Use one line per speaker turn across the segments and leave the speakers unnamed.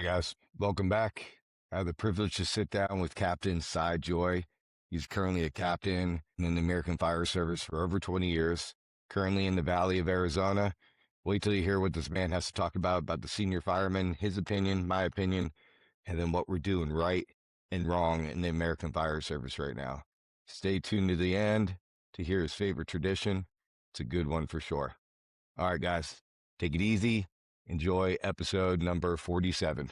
Hi, guys. Welcome back. I have the privilege to sit down with Captain Cy Joy. He's currently a captain in the American Fire Service for over 20 years, currently in the Valley of Arizona. Wait till you hear what this man has to talk about the senior fireman, his opinion, my opinion, and then what we're doing right and wrong in the American Fire Service right now. Stay tuned to the end to hear his favorite tradition. It's a good one for sure. All right, guys, take it easy. Enjoy episode number 47.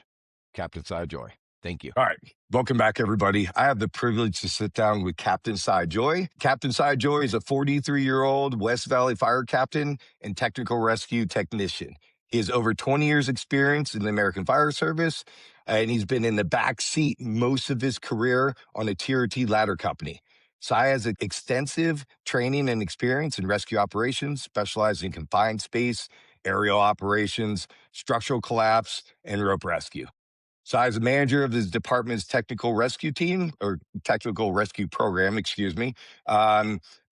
Captain Cy Joy. Thank you. All right. Welcome back, everybody. I have the privilege to sit down with Captain Cy Joy. Captain Cy Joy is a 43-year-old West Valley fire captain and technical rescue technician. He has over 20 years experience in the American Fire Service, and he's been in the back seat most of his career on a TRT ladder company. Cy has extensive training and experience in rescue operations, specializing in confined space, aerial operations, structural collapse, and rope rescue. Cy is a manager of his department's technical rescue team, or technical rescue program, excuse me,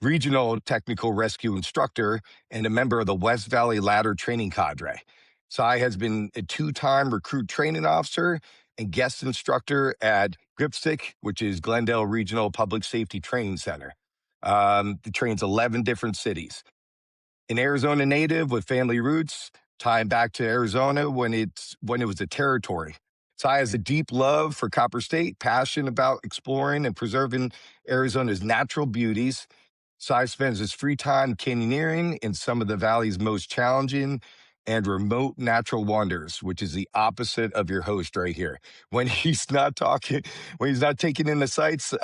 regional technical rescue instructor, and a member of the West Valley Ladder Training Cadre. Cy has been a two-time recruit training officer and guest instructor at GRIPSTIC, which is Glendale Regional Public Safety Training Center. He trains 11 different cities. An Arizona native with family roots, tying back to Arizona when it was a territory. Cy has a deep love for Copper State, passion about exploring and preserving Arizona's natural beauties. Cy spends his free time canyoneering in some of the valley's most challenging and remote natural wonders, which is the opposite of your host right here. When he's not talking, when he's not taking in the sights,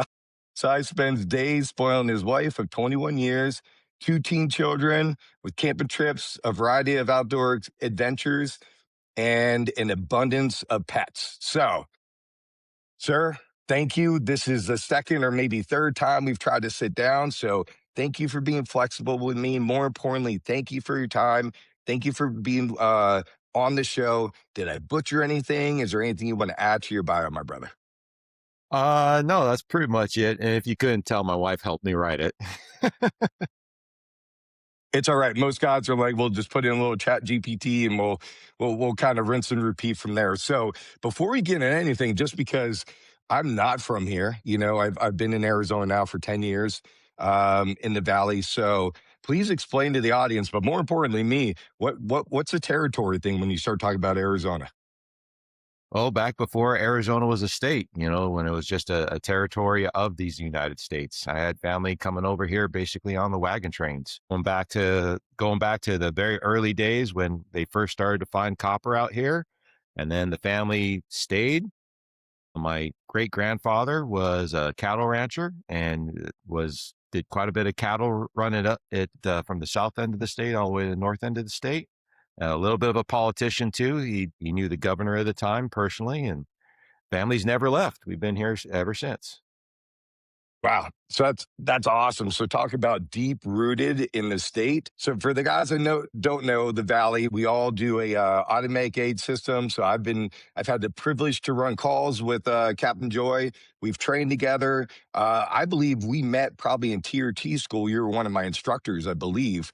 Cy spends days spoiling his wife of 21 years, two teen children with camping trips, a variety of outdoor adventures, and an abundance of pets. So, sir, thank you. This is the second or maybe third time we've tried to sit down. So thank you for being flexible with me. More importantly, thank you for your time. Thank you for being on the show. Did I butcher anything? Is there anything you want to add to your bio, my brother?
No, that's pretty much it. And if you couldn't tell, my wife helped me write it.
It's all right. Most guys are like, we'll just put in a little chat GPT and we'll kind of rinse and repeat from there. So before we get into anything, just because I'm not from here, I've been in Arizona now for 10 years, in the Valley. So please explain to the audience, but more importantly, me, what's a territory thing when you start talking about Arizona?
Well, back before Arizona was a state, when it was just a territory of these United States. I had family coming over here basically on the wagon trains. Going back to the very early days when they first started to find copper out here. And then the family stayed. My great grandfather was a cattle rancher and did quite a bit of cattle running up it from the south end of the state all the way to the north end of the state. A little bit of a politician too. He knew the governor at the time personally, and family's never left. We've been here ever since.
Wow. So that's awesome. So talk about deep rooted in the state. So for the guys that don't know the Valley, we all do a automatic aid system. So I've had the privilege to run calls with Captain Joy. We've trained together. I believe we met probably in Tier T school. You were one of my instructors, I believe.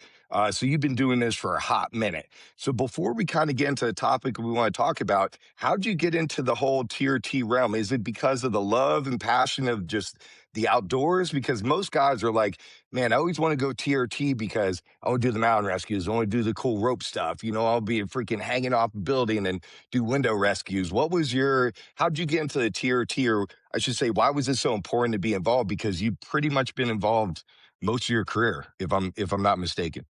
So you've been doing this for a hot minute. So before we kind of get into the topic we want to talk about, how'd you get into the whole Tier T realm? Is it because of the love and passion of just the outdoors? Because most guys are like, man, I always want to go TRT because I want to do the mountain rescues. I want to do the cool rope stuff. I'll be freaking hanging off a building and do window rescues. How'd you get into the TRT? Or I should say, why was it so important to be involved? Because you've pretty much been involved most of your career, if I'm not mistaken.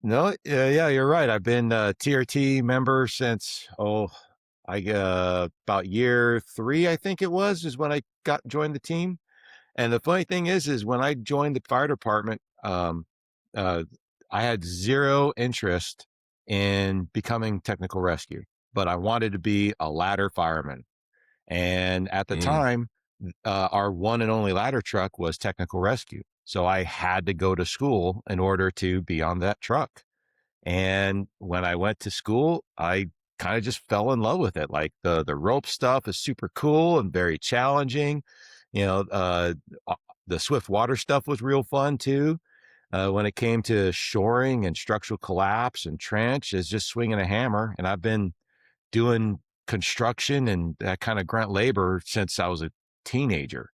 No, yeah, you're right. I've been a TRT member since about year 3, I think it was, is when I joined the team. And the funny thing is when I joined the fire department, uh, I had zero interest in becoming technical rescue, but I wanted to be a ladder fireman. And at the
Mm.
time, our one and only ladder truck was technical rescue. So I had to go to school in order to be on that truck. And when I went to school, I kind of just fell in love with it. Like the rope stuff is super cool and very challenging. You know, the swift water stuff was real fun too. When it came to shoring and structural collapse and trench, is just swinging a hammer. And I've been doing construction and that kind of grunt labor since I was a teenager.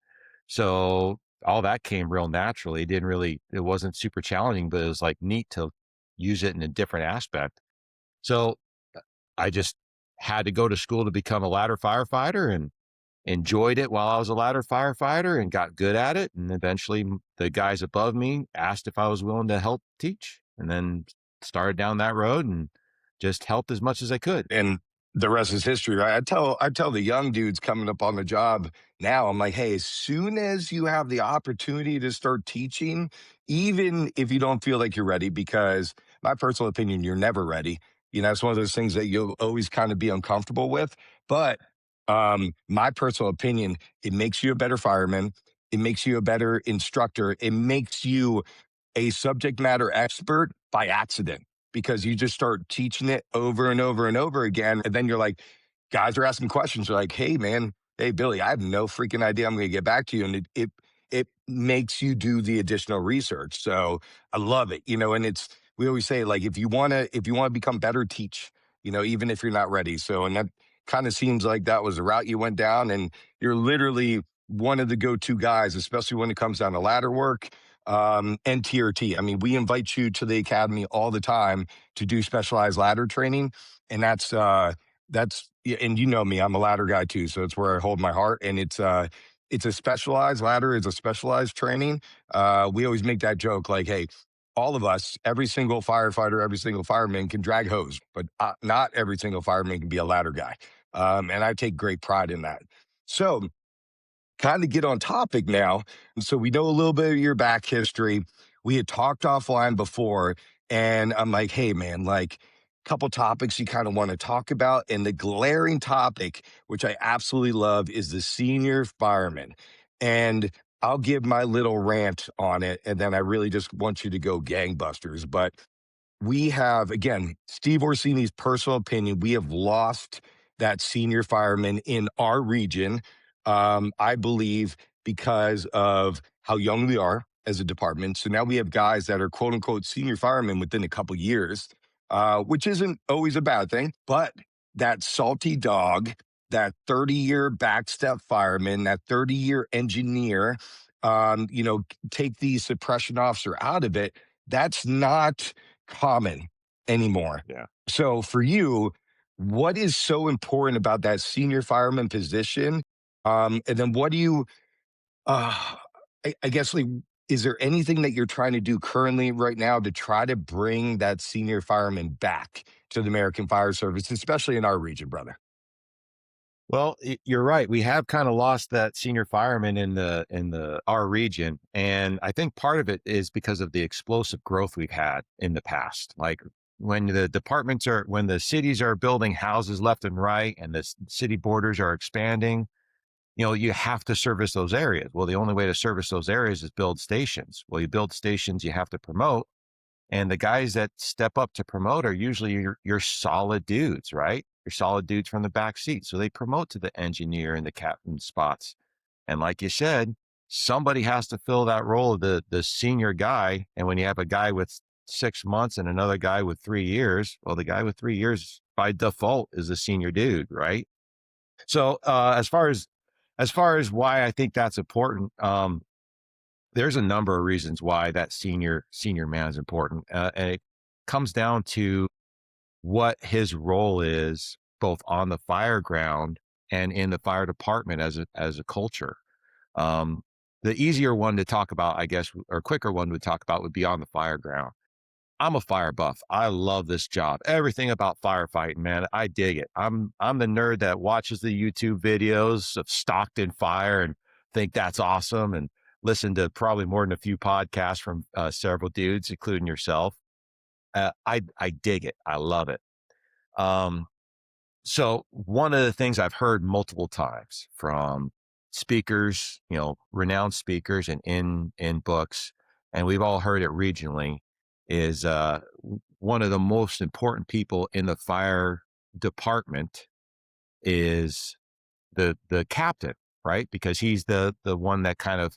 So all that came real naturally. It wasn't super challenging, but it was like neat to use it in a different aspect. So I just had to go to school to become a ladder firefighter and enjoyed it while I was a ladder firefighter and got good at it. And eventually the guys above me asked if I was willing to help teach, and then started down that road and just helped as much as I could.
And the rest is history, right? I tell the young dudes coming up on the job now, I'm like, hey, as soon as you have the opportunity to start teaching, even if you don't feel like you're ready, because my personal opinion, you're never ready. You know, it's one of those things that you'll always kind of be uncomfortable with. But my personal opinion, it makes you a better fireman. It makes you a better instructor. It makes you a subject matter expert by accident because you just start teaching it over and over and over again. And then you're like, guys are asking questions. You're like, hey, man, hey, Billy, I have no freaking idea. I'm going to get back to you. And it makes you do the additional research. So I love it, you know, and we always say like, if you want to become better, teach, you know, even if you're not ready. So, and that kind of seems like that was the route you went down, and you're literally one of the go-to guys, especially when it comes down to ladder work and TRT. I mean, we invite you to the academy all the time to do specialized ladder training, and that's yeah, and you know me, I'm a ladder guy too, so it's where I hold my heart, and it's a specialized ladder, it's a specialized training. We always make that joke, like, hey. All of us, every single firefighter, every single fireman can drag hose, but not every single fireman can be a ladder guy. And I take great pride in that. So, kind of get on topic now. So we know a little bit of your back history. We had talked offline before, and I'm like, hey, man, like a couple topics you kind of want to talk about. And the glaring topic, which I absolutely love, is the senior fireman. And I'll give my little rant on it. And then I really just want you to go gangbusters. But we have, again, Steve Orsini's personal opinion, we have lost that senior fireman in our region. I believe because of how young we are as a department. So now we have guys that are quote unquote senior firemen within a couple years, which isn't always a bad thing, but that salty dog, that 30-year backstep fireman, that 30-year engineer, you know, take the suppression officer out of it. That's not common anymore.
Yeah.
So for you, what is so important about that senior fireman position? And then what do you, uh, I guess, like, is there anything that you're trying to do currently right now to try to bring that senior fireman back to the American Fire Service, especially in our region, brother?
Well, you're right. We have kind of lost that senior fireman in the our region, and I think part of it is because of the explosive growth we've had in the past. Like when the cities are building houses left and right, and the city borders are expanding, you have to service those areas. Well, the only way to service those areas is build stations. Well, you build stations, you have to promote, and the guys that step up to promote are usually your solid dudes, right? Your solid dudes from the back seat. So they promote to the engineer and the captain spots. And like you said, somebody has to fill that role of the senior guy. And when you have a guy with 6 months and another guy with 3 years, well, the guy with 3 years by default is the senior dude, right? So as far as why I think that's important, there's a number of reasons why that senior man is important, and it comes down to what his role is both on the fire ground and in the fire department as a culture. Um, the easier one to talk about, I guess, or quicker one to talk about would be on the fire ground. I'm a fire buff. I love this job. Everything about firefighting, man. I dig it. I'm the nerd that watches the YouTube videos of Stockton Fire and think that's awesome, and listen to probably more than a few podcasts from several dudes, including yourself. I dig it. I love it. Um, so one of the things I've heard multiple times from speakers, renowned speakers and in books, and we've all heard it regionally, is one of the most important people in the fire department is the captain, right? Because he's the one that kind of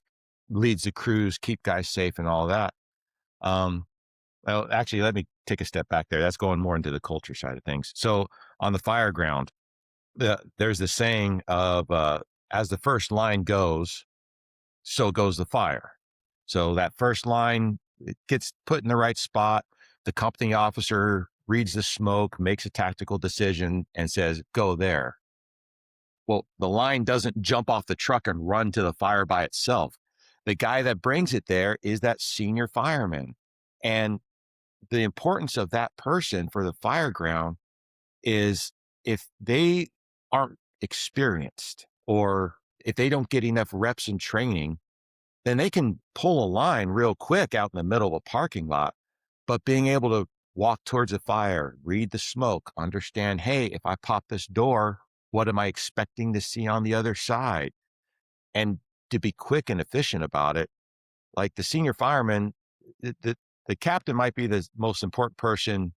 leads the crews, keep guys safe, and all that. Um, well, actually, let me take a step back there. That's going more into the culture side of things. So on the fire ground, there's the saying of as the first line goes, so goes the fire. So that first line, it gets put in the right spot. The company officer reads the smoke, makes a tactical decision, and says, "Go there." Well, the line doesn't jump off the truck and run to the fire by itself. The guy that brings it there is that senior fireman. And the importance of that person for the fire ground is if they aren't experienced or if they don't get enough reps in training, then they can pull a line real quick out in the middle of a parking lot. But being able to walk towards a fire, read the smoke, understand, hey, if I pop this door, what am I expecting to see on the other side? And to be quick and efficient about it, like the senior fireman, the, the, the captain might be the most important person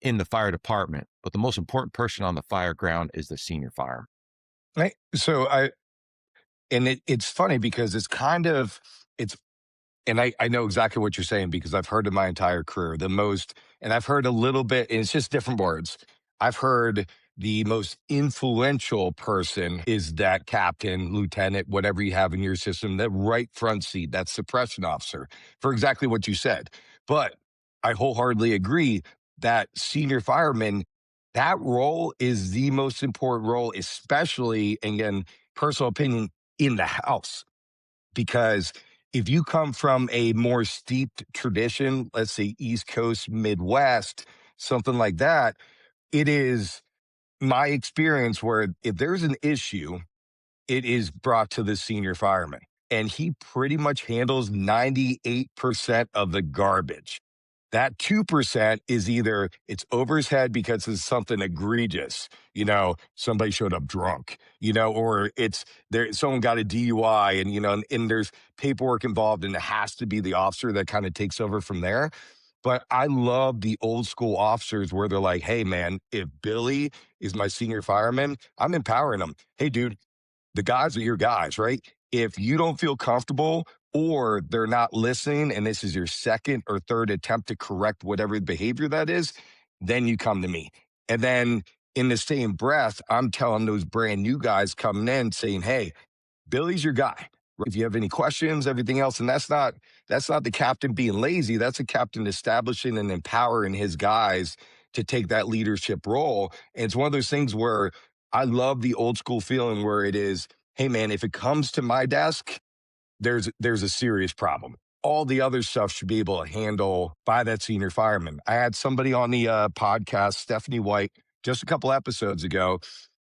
in the fire department, but the most important person on the fire ground is the senior fireman.
Right. It's funny because it's and I know exactly what you're saying because I've heard it my entire career. And I've heard a little bit, and it's just different words. I've heard the most influential person is that captain, lieutenant, whatever you have in your system, that right front seat, that suppression officer, for exactly what you said. But I wholeheartedly agree that senior fireman, that role is the most important role, especially, again, personal opinion, in the house because if you come from a more steeped tradition, let's say East Coast, Midwest, something like that, it is my experience where if there's an issue, it is brought to the senior fireman. And he pretty much handles 98% of the garbage. That 2% is either it's over his head because it's something egregious, somebody showed up drunk, or it's there, someone got a DUI and there's paperwork involved and it has to be the officer that kind of takes over from there. But I love the old school officers where they're like, hey, man, if Billy is my senior fireman, I'm empowering him. Hey, dude, the guys are your guys, right? If you don't feel comfortable or they're not listening and this is your second or third attempt to correct whatever behavior that is, then you come to me. And then in the same breath, I'm telling those brand new guys coming in saying, hey, Billy's your guy. If you have any questions, everything else, and that's not the captain being lazy. That's a captain establishing and empowering his guys to take that leadership role. And it's one of those things where I love the old school feeling where it is, hey man, if it comes to my desk, there's a serious problem. All the other stuff should be able to handle by that senior fireman. I had somebody on the podcast, Stephanie White, just a couple episodes ago,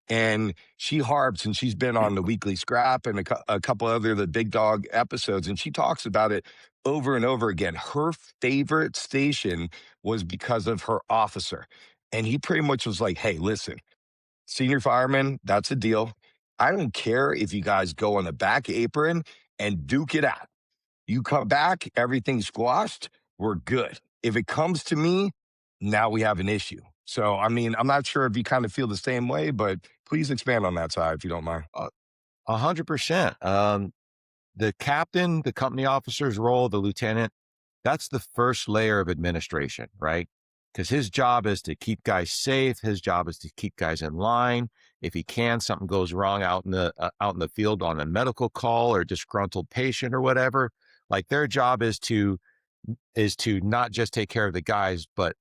and she harps and she's been on the Weekly Scrap and a couple other the Big Dog episodes, and she talks about it over and over again. Her favorite station was because of her officer, and he pretty much was like, "Hey, listen, senior fireman, that's a deal. I don't care if you guys go on the back apron and duke it out. You come back, everything's squashed, we're good. If it comes to me, now we have an issue." So, I mean, I'm not sure if you kind of feel the same way, but please expand on that side if you don't mind.
100%. The captain, the company officer's role, the lieutenant, that's the first layer of administration, right? Because his job is to keep guys safe. His job is to keep guys in line. If he can, something goes wrong out in the field on a medical call or disgruntled patient or whatever. Like their job is to not just take care of the guys, but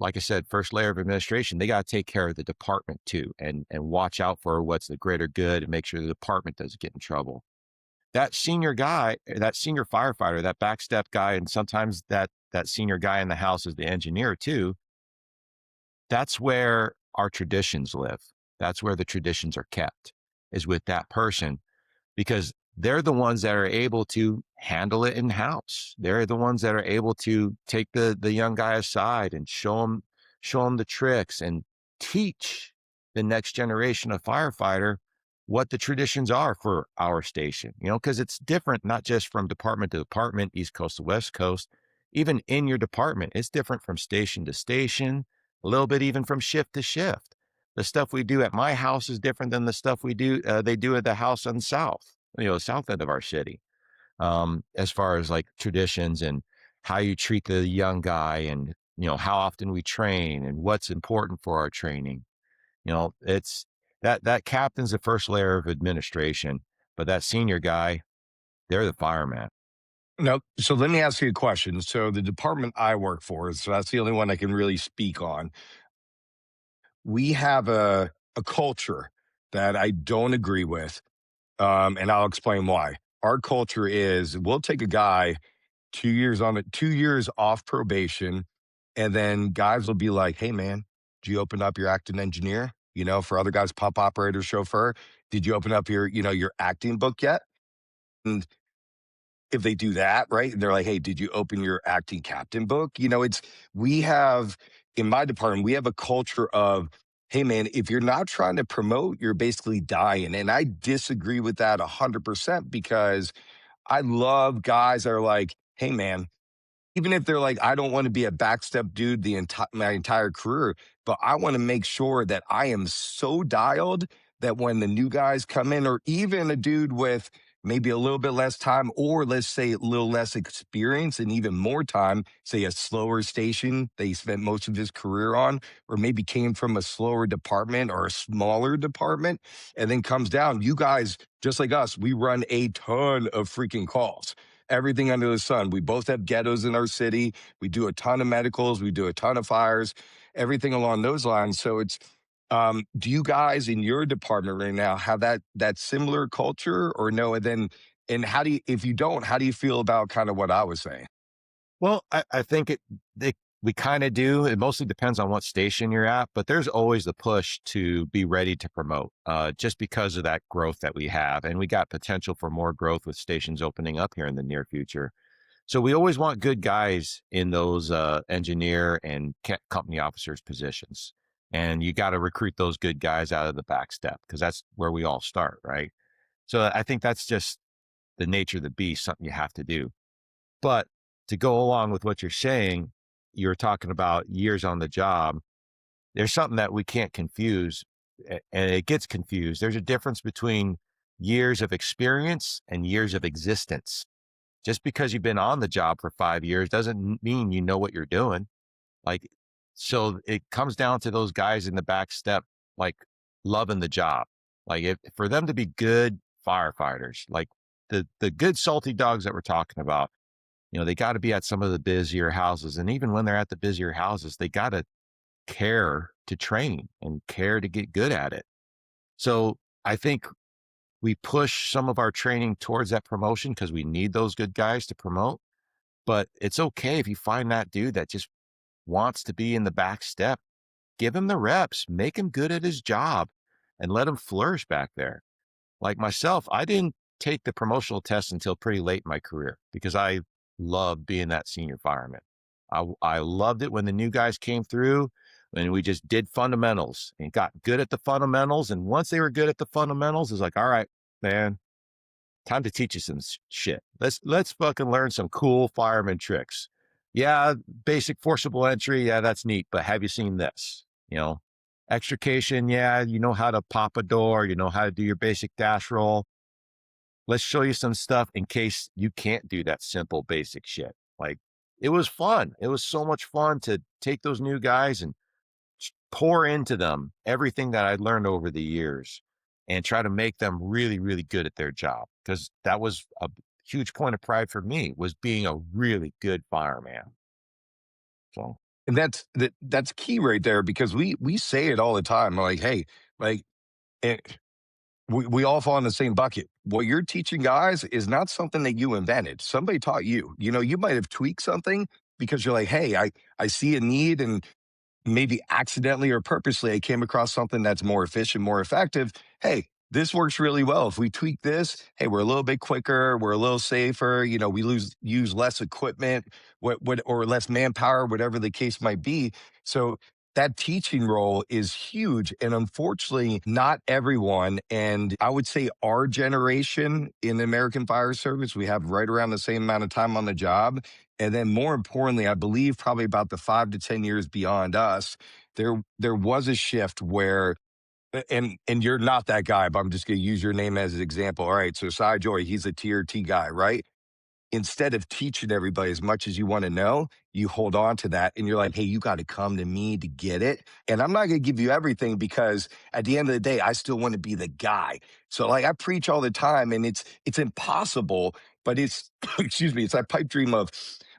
like I said, first layer of administration, they got to take care of the department too, and watch out for what's the greater good and make sure the department doesn't get in trouble. That senior guy, that senior firefighter, that backstep guy, and sometimes that senior guy in the house is the engineer too. That's where our traditions live. That's where the traditions are kept, is with that person, because they're the ones that are able to handle it in house. They're the ones that are able to take the young guy aside and show him the tricks and teach the next generation of firefighter what the traditions are for our station. Because it's different, not just from department to department, East Coast to West Coast, even in your department, it's different from station to station, a little bit even from shift to shift. The stuff we do at my house is different than the stuff they do at the house on south, south end of our city. As far as like traditions and how you treat the young guy and, how often we train and what's important for our training. It's That captain's the first layer of administration, but that senior guy, they're the fireman.
No, so let me ask you a question. So the department I work for, so that's the only one I can really speak on. We have a culture that I don't agree with, and I'll explain why. Our culture is we'll take a guy 2 years on it, 2 years off probation, and then guys will be like, "Hey, man, did you open up your acting engineer? You know, for other guys, pump operator, chauffeur, did you open up your, your acting book yet?" And if they do that, right, and they're like, "Hey, did you open your acting captain book?" It's we have in my department, we have a culture of, "Hey, man, if you're not trying to promote, you're basically dying." And I disagree with that 100% because I love guys that are like, "Hey, man, even if they're like, I don't want to be a backstep dude my entire career, but I want to make sure that I am so dialed that when the new guys come in, or even a dude with maybe a little bit less time, or let's say a little less experience and even more time, say a slower station that he spent most of his career on, or maybe came from a slower department or a smaller department, and then comes down, you guys, just like us, we run a ton of freaking calls, everything under the sun. We both have ghettos in our city. We do a ton of medicals. We do a ton of fires, everything along those lines. So do you guys in your department right now have that similar culture or no? And how do you, if you don't, how do you feel about kind of what I was saying?
Well, I think we kind of do. It mostly depends on what station you're at, but there's always the push to be ready to promote, just because of that growth that we have, and we got potential for more growth with stations opening up here in the near future. So we always want good guys in those engineer and company officers positions, and you got to recruit those good guys out of the back step because that's where we all start, right? So I think that's just the nature of the beast, something you have to do. But to go along with what you're saying, you're talking about years on the job. There's something that we can't confuse, and it gets confused. There's a difference between years of experience and years of existence. Just because you've been on the job for 5 years doesn't mean you know what you're doing. Like, so it comes down to those guys in the back step, like loving the job. Like, if for them to be good firefighters, like the good salty dogs that we're talking about, they got to be at some of the busier houses. And even when they're at the busier houses, they got to care to train and care to get good at it. So I think we push some of our training towards that promotion because we need those good guys to promote. But it's okay if you find that dude that just wants to be in the back step, give him the reps, make him good at his job, and let him flourish back there. Like myself, I didn't take the promotional test until pretty late in my career because I loved being that senior fireman. I loved it when the new guys came through and we just did fundamentals and got good at the fundamentals. And once they were good at the fundamentals, it's like, all right, man, time to teach you some shit. Let's fucking learn some cool fireman tricks. Yeah, basic forcible entry, yeah, that's neat. But have you seen this? Extrication, yeah, you know how to pop a door, you know how to do your basic dash roll. Let's show you some stuff in case you can't do that simple basic shit. Like, it was fun. It was so much fun to take those new guys and pour into them everything that I'd learned over the years and try to make them really, really good at their job. Because that was a huge point of pride for me, was being a really good fireman. So
And that's key right there because we say it all the time. Like, hey, like, eh, we all fall in the same bucket. What you're teaching guys is not something that you invented. Somebody taught you. You might have tweaked something because you're like, hey, I see a need, and maybe accidentally or purposely, I came across something that's more efficient, more effective. Hey, this works really well. If we tweak this, hey, we're a little bit quicker, we're a little safer. We use less equipment, or less manpower, whatever the case might be. So that teaching role is huge. And unfortunately, not everyone, and I would say our generation in the American Fire Service, we have right around the same amount of time on the job. And then more importantly, I believe probably about the 5 to 10 years beyond us, there was a shift where, and you're not that guy, but I'm just gonna use your name as an example. All right, so Cy Joy, he's a tier T guy, right? instead of teaching everybody as much as you want to know, you hold on to that and you're like, hey, you got to come to me to get it. And I'm not going to give you everything because at the end of the day, I still want to be the guy. So like I preach all the time and it's impossible, but it's excuse me, it's that pipe dream of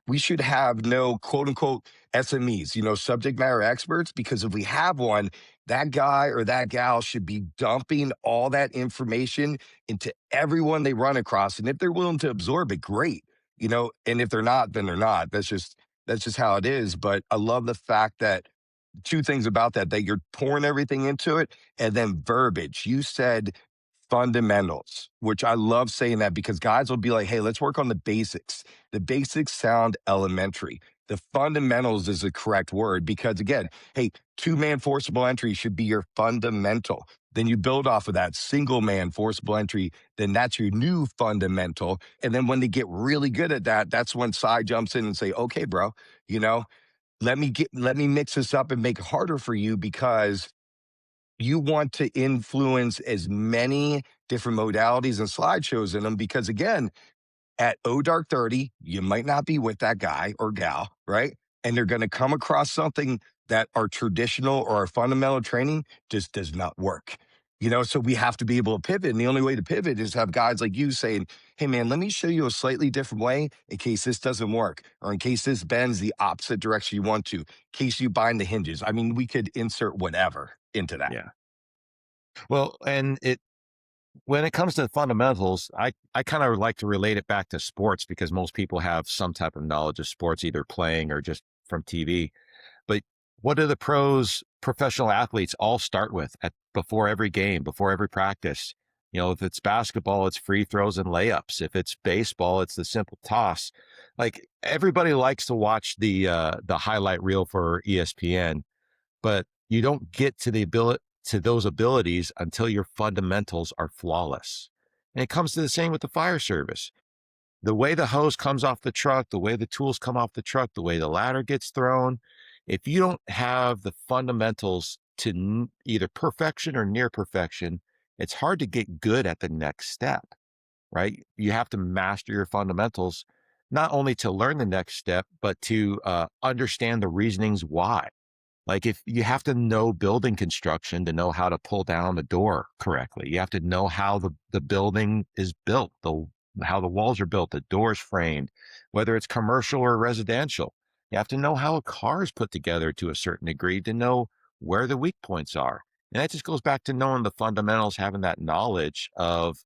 we should have no quote unquote SMEs, subject matter experts, because if we have one, that guy or that gal should be dumping all that information into everyone they run across. And if they're willing to absorb it, great. And if they're not, then they're not. That's just how it is. But I love the fact that two things about that you're pouring everything into it, and then verbiage. You said fundamentals, which I love saying that because guys will be like, hey, let's work on the basics. The basics sound elementary. The fundamentals is the correct word because, again, hey, two-man forcible entry should be your fundamental. Then you build off of that single man forcible entry. Then that's your new fundamental. And then when they get really good at that, that's when Side jumps in and say, okay, bro, you know, let me mix this up and make it harder for you because you want to influence as many different modalities and slideshows in them because again, at dark 30, you might not be with that guy or gal, right? And they're going to come across something that our traditional or our fundamental training just does not work. So we have to be able to pivot. And the only way to pivot is have guys like you saying, hey, man, let me show you a slightly different way in case this doesn't work, or in case this bends the opposite direction you want to, in case you bind the hinges. I mean, we could insert whatever into that.
Yeah. Well, and when it comes to the fundamentals, I kind of like to relate it back to sports because most people have some type of knowledge of sports, either playing or just from TV. But what do the professional athletes all start with before every game, before every practice? If it's basketball, it's free throws and layups. If it's baseball, it's the simple toss. Like everybody likes to watch the highlight reel for ESPN, but you don't get to those abilities until your fundamentals are flawless. And it comes to the same with the fire service. The way the hose comes off the truck, the way the tools come off the truck, the way the ladder gets thrown, if you don't have the fundamentals to either perfection or near perfection, it's hard to get good at the next step, right? You have to master your fundamentals, not only to learn the next step, but to understand the reasonings why. Like if you have to know building construction to know how to pull down the door correctly, you have to know how the building is built, how the walls are built, the doors framed, whether it's commercial or residential. You have to know how a car is put together to a certain degree to know where the weak points are. And that just goes back to knowing the fundamentals, having that knowledge of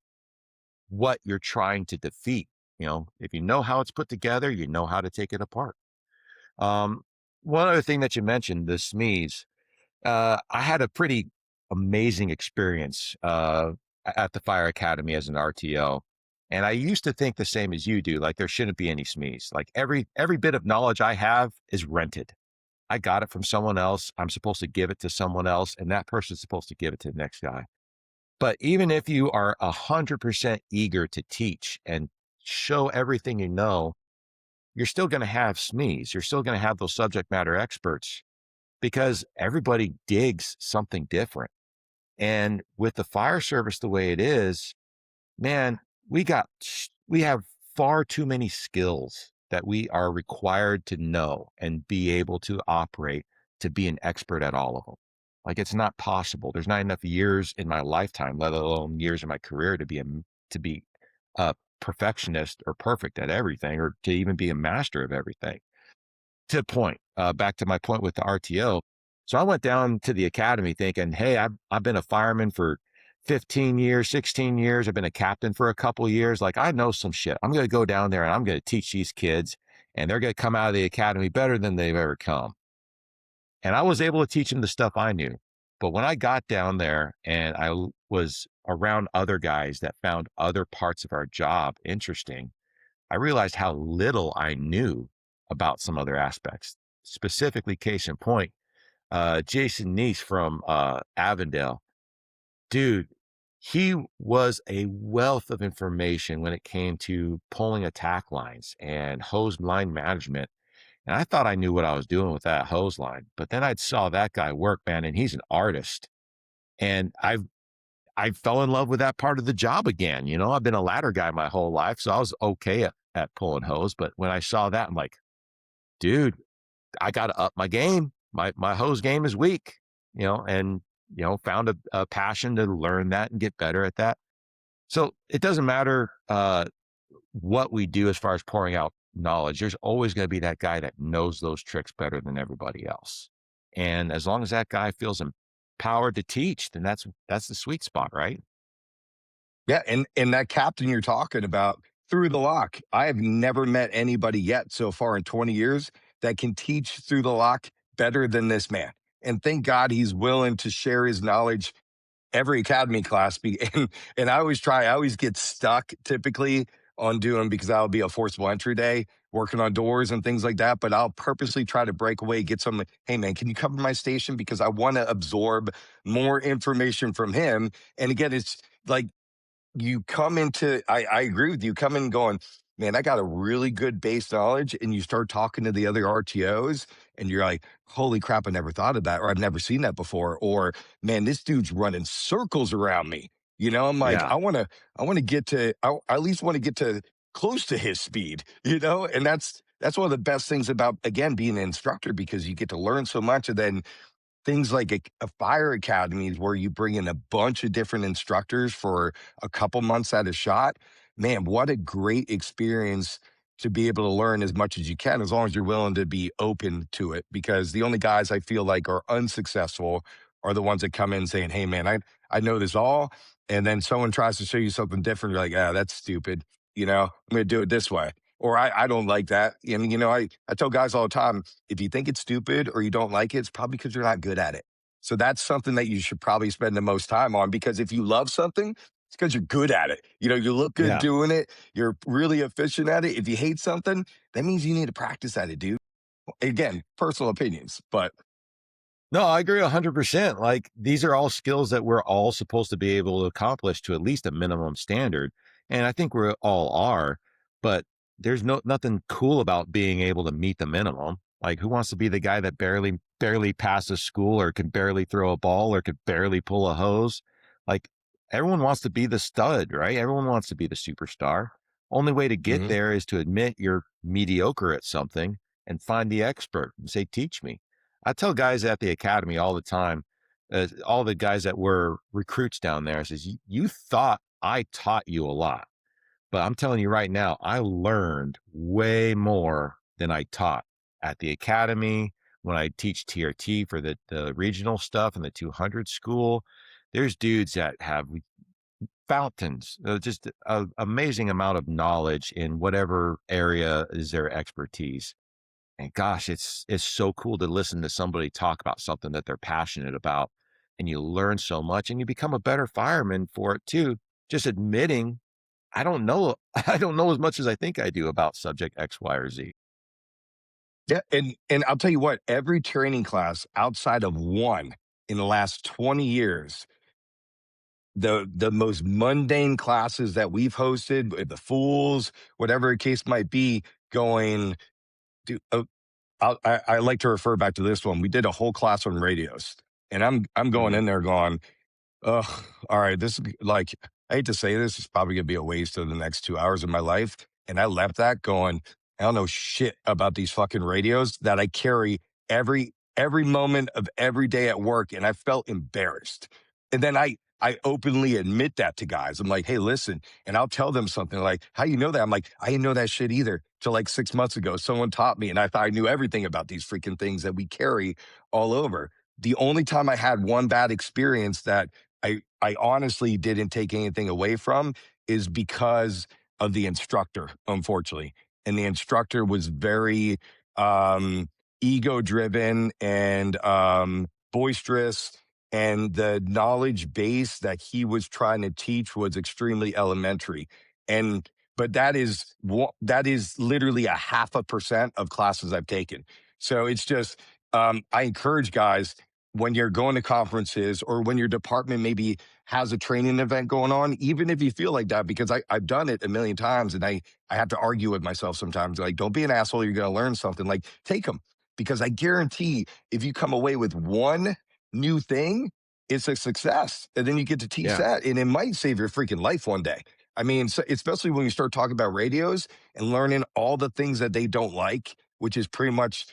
what you're trying to defeat. If you know how it's put together, you know how to take it apart. Um, One other thing that you mentioned, the SMEs, I had a pretty amazing experience at the fire academy as an RTO. And I used to think the same as you do, like there shouldn't be any SMEs. Like every bit of knowledge I have is rented. I got it from someone else. I'm supposed to give it to someone else, and that person's supposed to give it to the next guy. But even if you are 100% eager to teach and show everything you know, you're still going to have SMEs. You're still going to have those subject matter experts because everybody digs something different. And with the fire service the way it is, man, we have far too many skills that we are required to know and be able to operate to be an expert at all of them. Like it's not possible. There's not enough years in my lifetime, let alone years in my career to be a perfectionist or perfect at everything or to even be a master of everything. To point, back to my point with the RTO. So I went down to the academy thinking, hey, I've been a fireman for 15 years, 16 years. I've been a captain for a couple of years. Like I know some shit. I'm going to go down there and I'm going to teach these kids and they're going to come out of the academy better than they've ever come. And I was able to teach them the stuff I knew. But when I got down there and I was around other guys that found other parts of our job interesting, I realized how little I knew about some other aspects. Specifically, case in point, Jason Neese from Avondale, dude, he was a wealth of information when it came to pulling attack lines and hose line management. And I thought I knew what I was doing with that hose line, but then I saw that guy work, man, and he's an artist. And I fell in love with that part of the job again. I've been a ladder guy my whole life, so I was okay at pulling hose. But when I saw that, I'm like, dude, I got to up my game. My hose game is weak, and found a passion to learn that and get better at that. So it doesn't matter what we do as far as pouring out knowledge. There's always going to be that guy that knows those tricks better than everybody else. And as long as that guy feels empowered to teach, then that's the sweet spot, right?
Yeah, and that captain you're talking about through the lock. I have never met anybody yet so far in 20 years that can teach through the lock better than this man. And thank God he's willing to share his knowledge every academy class. And I always get stuck typically on doing because that'll be a forcible entry day, working on doors and things like that. But I'll purposely try to break away, get some, hey man, can you cover my station? Because I want to absorb more information from him. And again, it's like you come into I agree with you, come in going, man, I got a really good base knowledge, and you start talking to the other RTOs, and you're like, holy crap, I never thought of that, or I've never seen that before, or man, this dude's running circles around me. I'm like,
Yeah.
I want to get to, I at least want to get to close to his speed, and that's one of the best things about again being an instructor because you get to learn so much, and then things like a fire academies where you bring in a bunch of different instructors for a couple months at a shot. Man, what a great experience to be able to learn as much as you can, as long as you're willing to be open to it. Because the only guys I feel like are unsuccessful are the ones that come in saying, hey, man, I know this all. And then someone tries to show you something different. You're like, ah, that's stupid. I'm going to do it this way. Or I don't like that. And, I tell guys all the time, if you think it's stupid or you don't like it, it's probably because you're not good at it. So that's something that you should probably spend the most time on because if you love something, it's because you're good at it. You look good
Yeah.
doing it. You're really efficient at it. If you hate something, that means you need to practice at it, dude. Again, personal opinions, but
No, I agree 100%. Like these are all skills that we're all supposed to be able to accomplish to at least a minimum standard. And I think we all are, but there's nothing cool about being able to meet the minimum. Like who wants to be the guy that barely passes school or can barely throw a ball or could barely pull a hose? Like everyone wants to be the stud, right? Everyone wants to be the superstar. Only way to get
mhm.
there is to admit you're mediocre at something and find the expert and say, teach me. I tell guys at the academy all the time, all the guys that were recruits down there, I says, you thought I taught you a lot, but I'm telling you right now, I learned way more than I taught at the academy when I teach TRT for the regional stuff and the 200 school. There's dudes that have fountains, just an amazing amount of knowledge in whatever area is their expertise. And gosh, it's so cool to listen to somebody talk about something that they're passionate about, and you learn so much, and you become a better fireman for it too. Just admitting, I don't know, I don't know as much as I think I do about subject X, Y, or Z.
Yeah, and I'll tell you what, every training class outside of one in the last 20 years, the most mundane classes that we've hosted, the fools, whatever the case might be, going, dude, I like to refer back to this one. We did a whole class on radios, and I'm going
Mhm.
in there going, ugh, all right, this is like, I hate to say this, it's probably gonna be a waste of the next 2 hours of my life. And I left that going, I don't know shit about these fucking radios that I carry every moment of every day at work, and I felt embarrassed. And then I openly admit that to guys. I'm like, hey, listen, and I'll tell them something like, how you know that? I'm like, I didn't know that shit either till like 6 months ago. Someone taught me, and I thought I knew everything about these freaking things that we carry all over. The only time I had one bad experience that I honestly didn't take anything away from is because of the instructor, unfortunately. And the instructor was very um, ego driven and boisterous. And the knowledge base that he was trying to teach was extremely elementary. And but that is literally a 0.5% of classes I've taken. So it's just I encourage guys when you're going to conferences or when your department maybe has a training event going on, even if you feel like that, because I've done it a million times and I have to argue with myself sometimes. Like, don't be an asshole. You're going to learn something. Like, take them because I guarantee if you come away with one new thing, it's a success. And then you get to teach
Yeah.
that and it might save your freaking life one day. I mean, so especially when you start talking about radios and learning all the things that they don't like, which is pretty much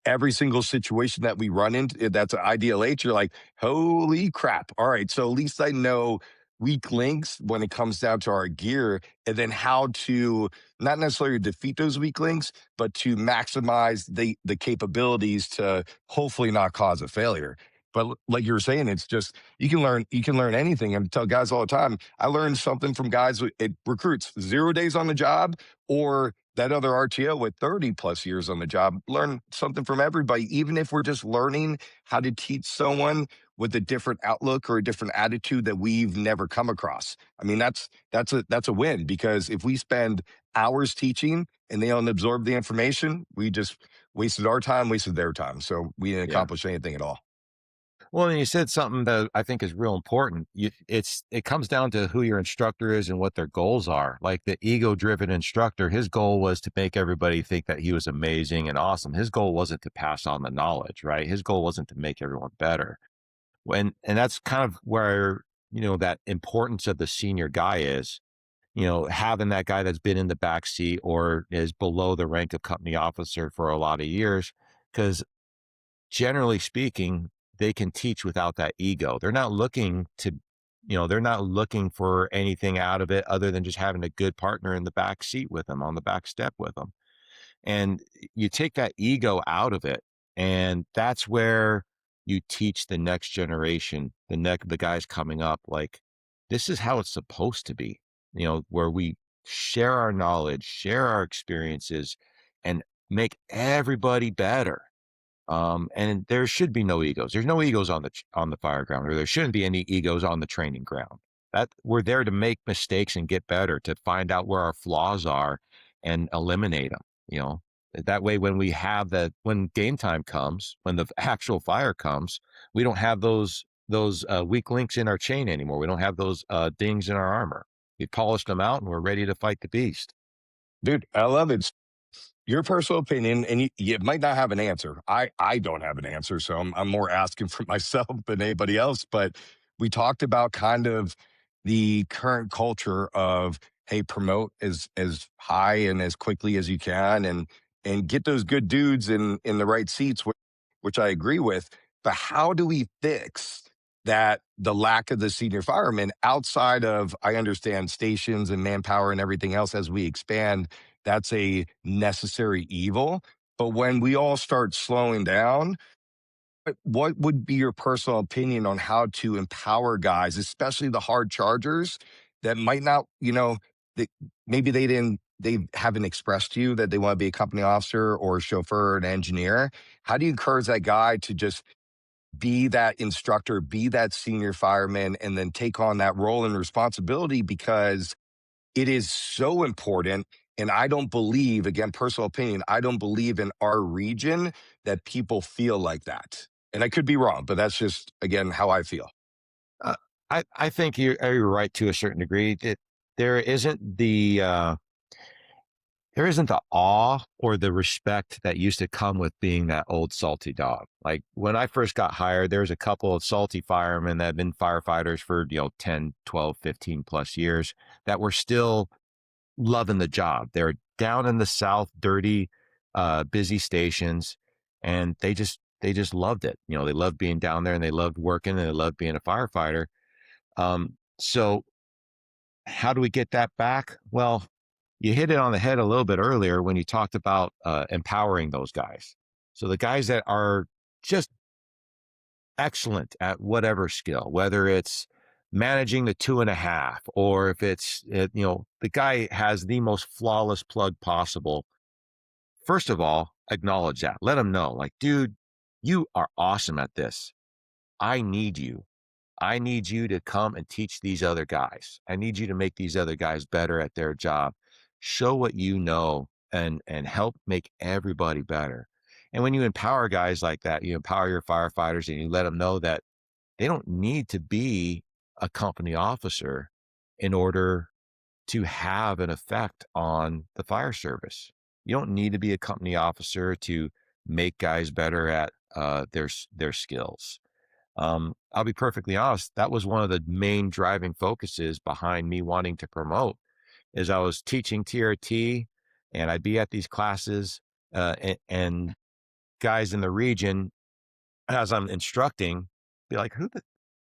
every single situation that we run into that's an ideal H, you're like, holy crap. All right. So at least I know weak links when it comes down to our gear, and then how to not necessarily defeat those weak links, but to maximize the capabilities to hopefully not cause a failure. But like you were saying, it's just you can learn anything. I tell guys all the time, I learned something from guys with it recruits 0 days on the job, or that other RTO with 30 plus years on the job. Learn something from everybody, even if we're just learning how to teach someone with a different outlook or a different attitude that we've never come across. I mean, that's a win, because if we spend hours teaching and they don't absorb the information, we just wasted our time, wasted their time. So we didn't
Yeah.
accomplish anything at all.
Well, and you said something that I think is real important. It comes down to who your instructor is and what their goals are. Like the ego-driven instructor, his goal was to make everybody think that he was amazing and awesome. His goal wasn't to pass on the knowledge, right? His goal wasn't to make everyone better. And that's kind of where, that importance of the senior guy is, having that guy that's been in the back seat or is below the rank of company officer for a lot of years. Because generally speaking, they can teach without that ego. They're not looking for anything out of it other than just having a good partner in the back seat with them, on the back step with them. And you take that ego out of it, and that's where you teach the next generation, the guys coming up, like, this is how it's supposed to be, where we share our knowledge, share our experiences, and make everybody better. And there should be no egos. There's no egos on the fire ground, or there shouldn't be any egos on the training ground. That we're there to make mistakes and get better, to find out where our flaws are and eliminate them. That way, when game time comes, when the actual fire comes, we don't have those weak links in our chain anymore. We don't have those dings in our armor. We polished them out, and we're ready to fight the beast.
Dude, I love it. Your personal opinion, and you might not have an answer. I don't have an answer, so I'm more asking for myself than anybody else. But we talked about kind of the current culture of, hey, promote as high and as quickly as you can, and get those good dudes in the right seats, which I agree with. But how do we fix that, the lack of the senior firemen outside of, I understand, stations and manpower and everything else as we expand, that's a necessary evil. But when we all start slowing down, what would be your personal opinion on how to empower guys, especially the hard chargers that might not, that maybe they haven't expressed to you that they want to be a company officer or a chauffeur or an engineer? How do you encourage that guy to just be that instructor, be that senior fireman, and then take on that role and responsibility? Because it is so important. And I don't believe, again, personal opinion, I don't believe in our region that people feel like that. And I could be wrong, but that's just, again, how I feel.
Uh, I think you're right to a certain degree. There isn't the uh, there isn't the awe or the respect that used to come with being that old salty dog. Like when I first got hired, there was a couple of salty firemen that had been firefighters for 10, 12, 15 plus years that were still loving the job. They're down in the South, dirty, busy stations, and they just loved it. They loved being down there, and they loved working, and they loved being a firefighter. So how do we get that back? Well, you hit it on the head a little bit earlier when you talked about empowering those guys. So the guys that are just excellent at whatever skill, whether it's managing the 2.5, or if the guy has the most flawless plug possible. First of all, acknowledge that. Let him know, like, dude, you are awesome at this. I need you. I need you to come and teach these other guys. I need you to make these other guys better at their job. Show what you know, and help make everybody better. And when you empower guys like that, you empower your firefighters, and you let them know that they don't need to be a company officer in order to have an effect on the fire service. You don't need to be a company officer to make guys better at their skills. I'll be perfectly honest, that was one of the main driving focuses behind me wanting to promote is I was teaching TRT and I'd be at these classes and guys in the region as I'm instructing, be like,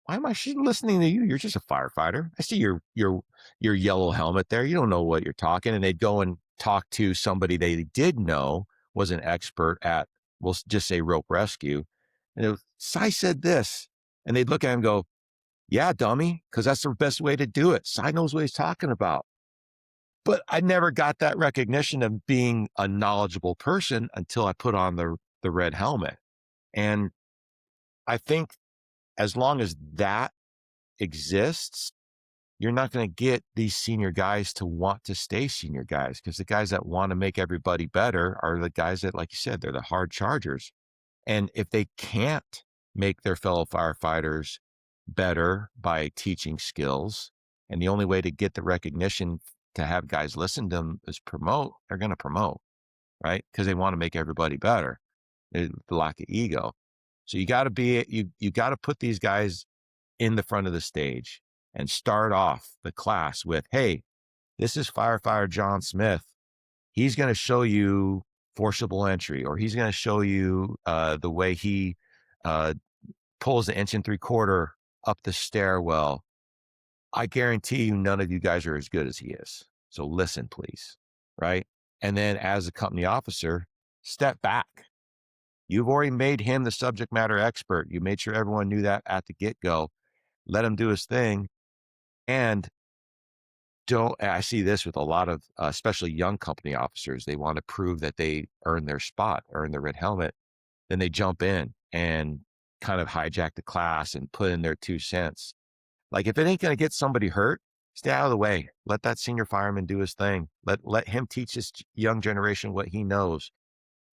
why am I listening to you? You're just a firefighter. I see your yellow helmet there. You don't know what you're talking. And they'd go and talk to somebody they did know was an expert at, we'll just say rope rescue. And Cy said this. And they'd look at him and go, yeah, dummy, because that's the best way to do it. Cy knows what he's talking about. But I never got that recognition of being a knowledgeable person until I put on the red helmet. And I think as long as that exists, you're not going to get these senior guys to want to stay senior guys because the guys that want to make everybody better are the guys that, like you said, they're the hard chargers. And if they can't make their fellow firefighters better by teaching skills, and the only way to get the recognition to have guys listen to them is promote, they're going to promote, right? Because they want to make everybody better. The lack of ego. So you got to you got to put these guys in the front of the stage and start off the class with, hey, this is firefighter John Smith. He's going to show you forcible entry, or he's going to show you the way he pulls the 1 3/4 up the stairwell. I guarantee you none of you guys are as good as he is. So listen, please. Right. And then as a company officer, step back. You've already made him the subject matter expert. You made sure everyone knew that at the get-go. Let him do his thing. And I see this with a lot of, especially young company officers. They want to prove that they earned their spot, earned the red helmet. Then they jump in and kind of hijack the class and put in their 2 cents. Like if it ain't going to get somebody hurt, stay out of the way. Let that senior fireman do his thing. Let him teach this young generation what he knows.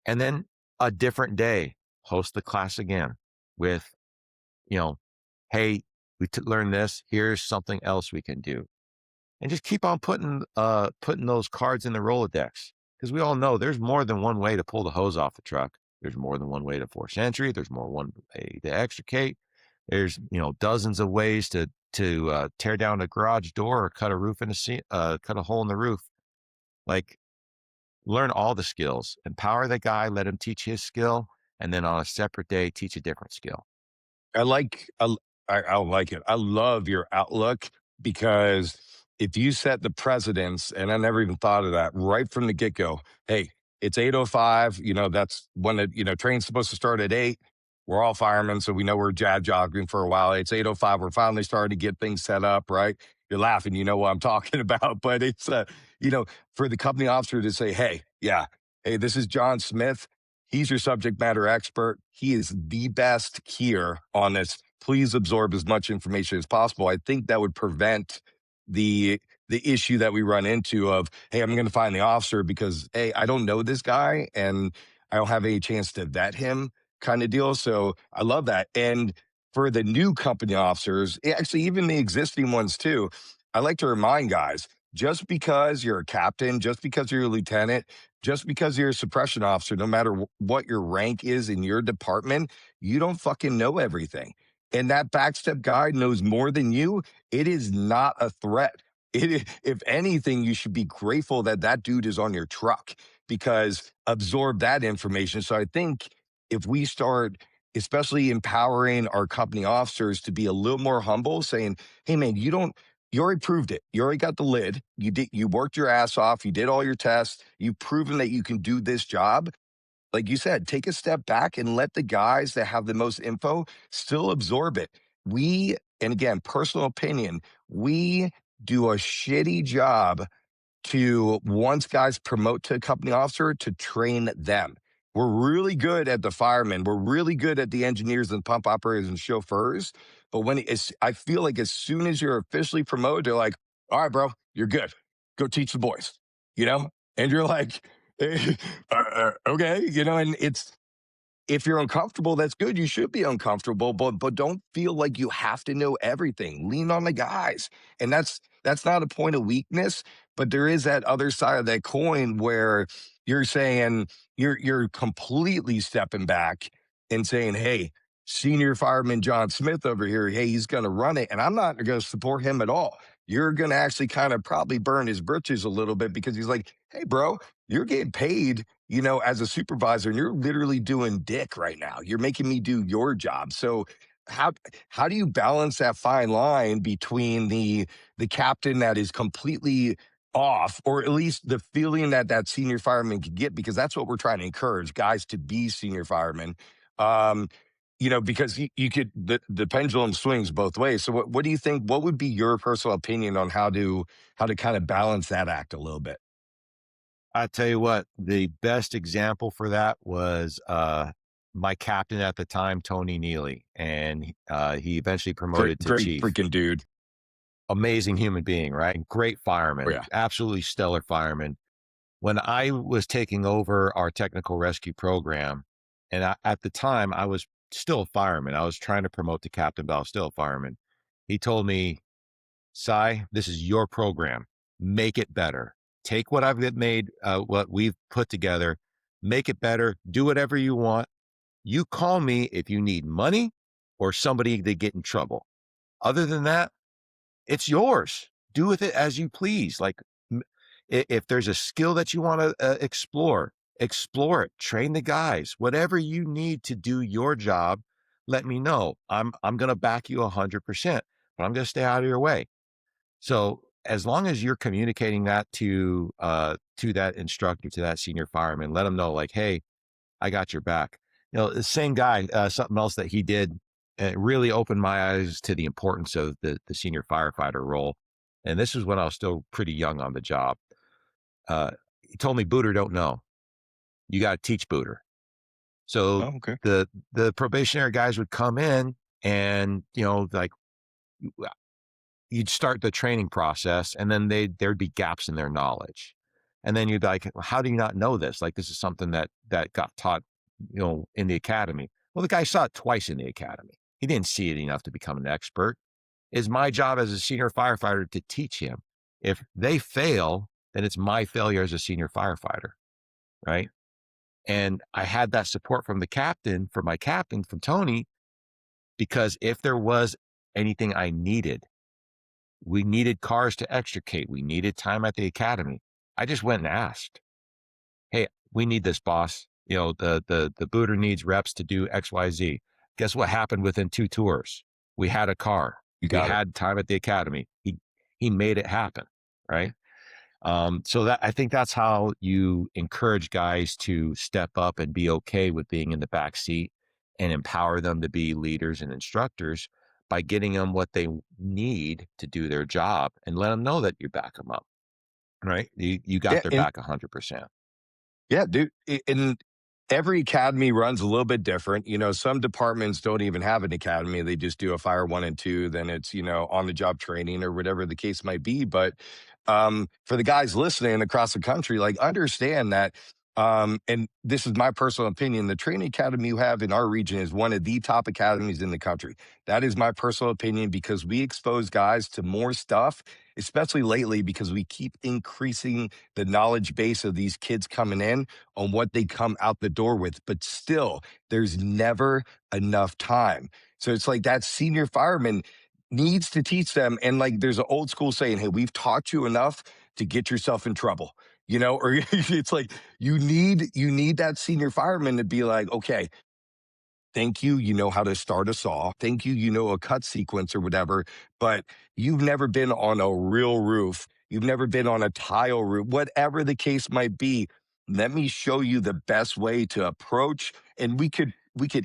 And then a different day, host the class again with, hey, we learned this. Here's something else we can do. And just keep on putting those cards in the Rolodex. Because we all know there's more than one way to pull the hose off the truck. There's more than one way to force entry. There's one way to extricate. There's, dozens of ways to tear down a garage door or cut a roof cut a hole in the roof. Like, learn all the skills, empower the guy, let him teach his skill, and then on a separate day, teach a different skill.
I like I like it. I love your outlook because if you set the precedence, and I never even thought of that right from the get go. Hey, it's 8:05. That's when train's supposed to start at 8. We're all firemen, so we know we're jogging for a while. It's 8:05. We're finally starting to get things set up, right? You're laughing, you know what I'm talking about, but it's for the company officer to say, hey, yeah, hey, this is John Smith. He's your subject matter expert. He is the best here on this. Please absorb as much information as possible. I think that would prevent the issue that we run into of, hey, I'm going to find the officer because, hey, I don't know this guy and I don't have any chance to vet him kind of deal. So I love that. And for the new company officers, actually, even the existing ones too, I like to remind guys, just because you're a captain, just because you're a lieutenant, just because you're a suppression officer, no matter what your rank is in your department, you don't fucking know everything. And that backstep guy knows more than you. It is not a threat. If anything, you should be grateful that that dude is on your truck because absorb that information. So I think if we start, especially empowering our company officers to be a little more humble, saying, hey, man, you already proved it. You already got the lid. You worked your ass off. You did all your tests. You've proven that you can do this job. Like you said, take a step back and let the guys that have the most info still absorb it. And again, personal opinion, we do a shitty job to once guys promote to a company officer to train them. We're really good at the firemen. We're really good at the engineers and pump operators and chauffeurs. But I feel like as soon as you're officially promoted, they're like, all right, bro, you're good. Go teach the boys, And you're like, okay, and if you're uncomfortable, that's good. You should be uncomfortable, but don't feel like you have to know everything. Lean on the guys. And that's not a point of weakness, but there is that other side of that coin where you're saying you're completely stepping back and saying, hey, senior fireman John Smith over here, hey, he's going to run it, and I'm not going to support him at all. You're going to actually kind of probably burn his britches a little bit because he's like, hey, bro, you're getting paid, as a supervisor, and you're literally doing dick right now. You're making me do your job. So how how do you balance that fine line between the captain that is completely off, or at least the feeling that that senior fireman could get, because that's what we're trying to encourage guys to be senior firemen. Um, because you could the pendulum swings both ways. So what do you think? What would be your personal opinion on how to kind of balance that act a little bit?
I tell you what, the best example for that was my captain at the time, Tony Neely, and he eventually
Great,
promoted to
great
chief.
freaking dude.
Amazing human being, right? Great
Oh
fireman,
yeah.
absolutely stellar fireman. When I was taking over our technical rescue program, and at the time I was still a fireman, I was trying to promote to captain, but I was still a fireman. He told me, "Cy, this is your program. Make it better. Take what I've made, what we've put together, make it better. Do whatever you want. You call me if you need money or somebody to get in trouble. Other than that, it's yours. Do with it as you please. Like, if there's a skill that you want to explore, explore it. Train the guys. Whatever you need to do your job, let me know. I'm going to back you 100%, but I'm going to stay out of your way." So as long as you're communicating that to that instructor, to that senior fireman, let them know, like, hey, I got your back. The same guy, something else that he did really opened my eyes to the importance of the senior firefighter role. And this was when I was still pretty young on the job. He told me, Booter don't know. You got to teach Booter. So
Oh, okay.
the probationary guys would come in and, like, you'd start the training process, and then there'd be gaps in their knowledge. And then you'd be like, "Well, how do you not know this? Like, this is something that got taught, in the academy." Well, the guy saw it twice in the academy. He didn't see it enough to become an expert. It's my job as a senior firefighter to teach him. If they fail, then it's my failure as a senior firefighter, right? And I had that support from my captain, from Tony, because if there was anything I needed, we needed cars to extricate. We needed time at the academy. I just went and asked, "Hey, we need this, boss. The booter needs reps to do XYZ." Guess what happened within 2 tours? We had a car.
You
We
got it.
had time at the academy. He made it happen, right? So that I think that's how you encourage guys to step up and be okay with being in the back seat, and empower them to be leaders and instructors by getting them what they need to do their job, and let them know that you back them up, right? You got
Yeah,
their
and
back 100%.
yeah, dude. And every academy runs a little bit different. Some departments don't even have an academy. They just do a fire one and two. Then it's, on the job training or whatever the case might be. But for the guys listening across the country, like understand that. And this is my personal opinion. The training academy you have in our region is one of the top academies in the country. That is my personal opinion because we expose guys to more stuff, especially lately, because we keep increasing the knowledge base of these kids coming in on what they come out the door with. But still, there's never enough time. So it's like that senior fireman needs to teach them. And like there's an old school saying, hey, we've taught you enough to get yourself in trouble. Or it's like you need that senior fireman to be like, okay, thank you. You know how to start a saw. Thank you. You know a cut sequence or whatever, but you've never been on a real roof. You've never been on a tile roof, whatever the case might be. Let me show you the best way to approach. And we could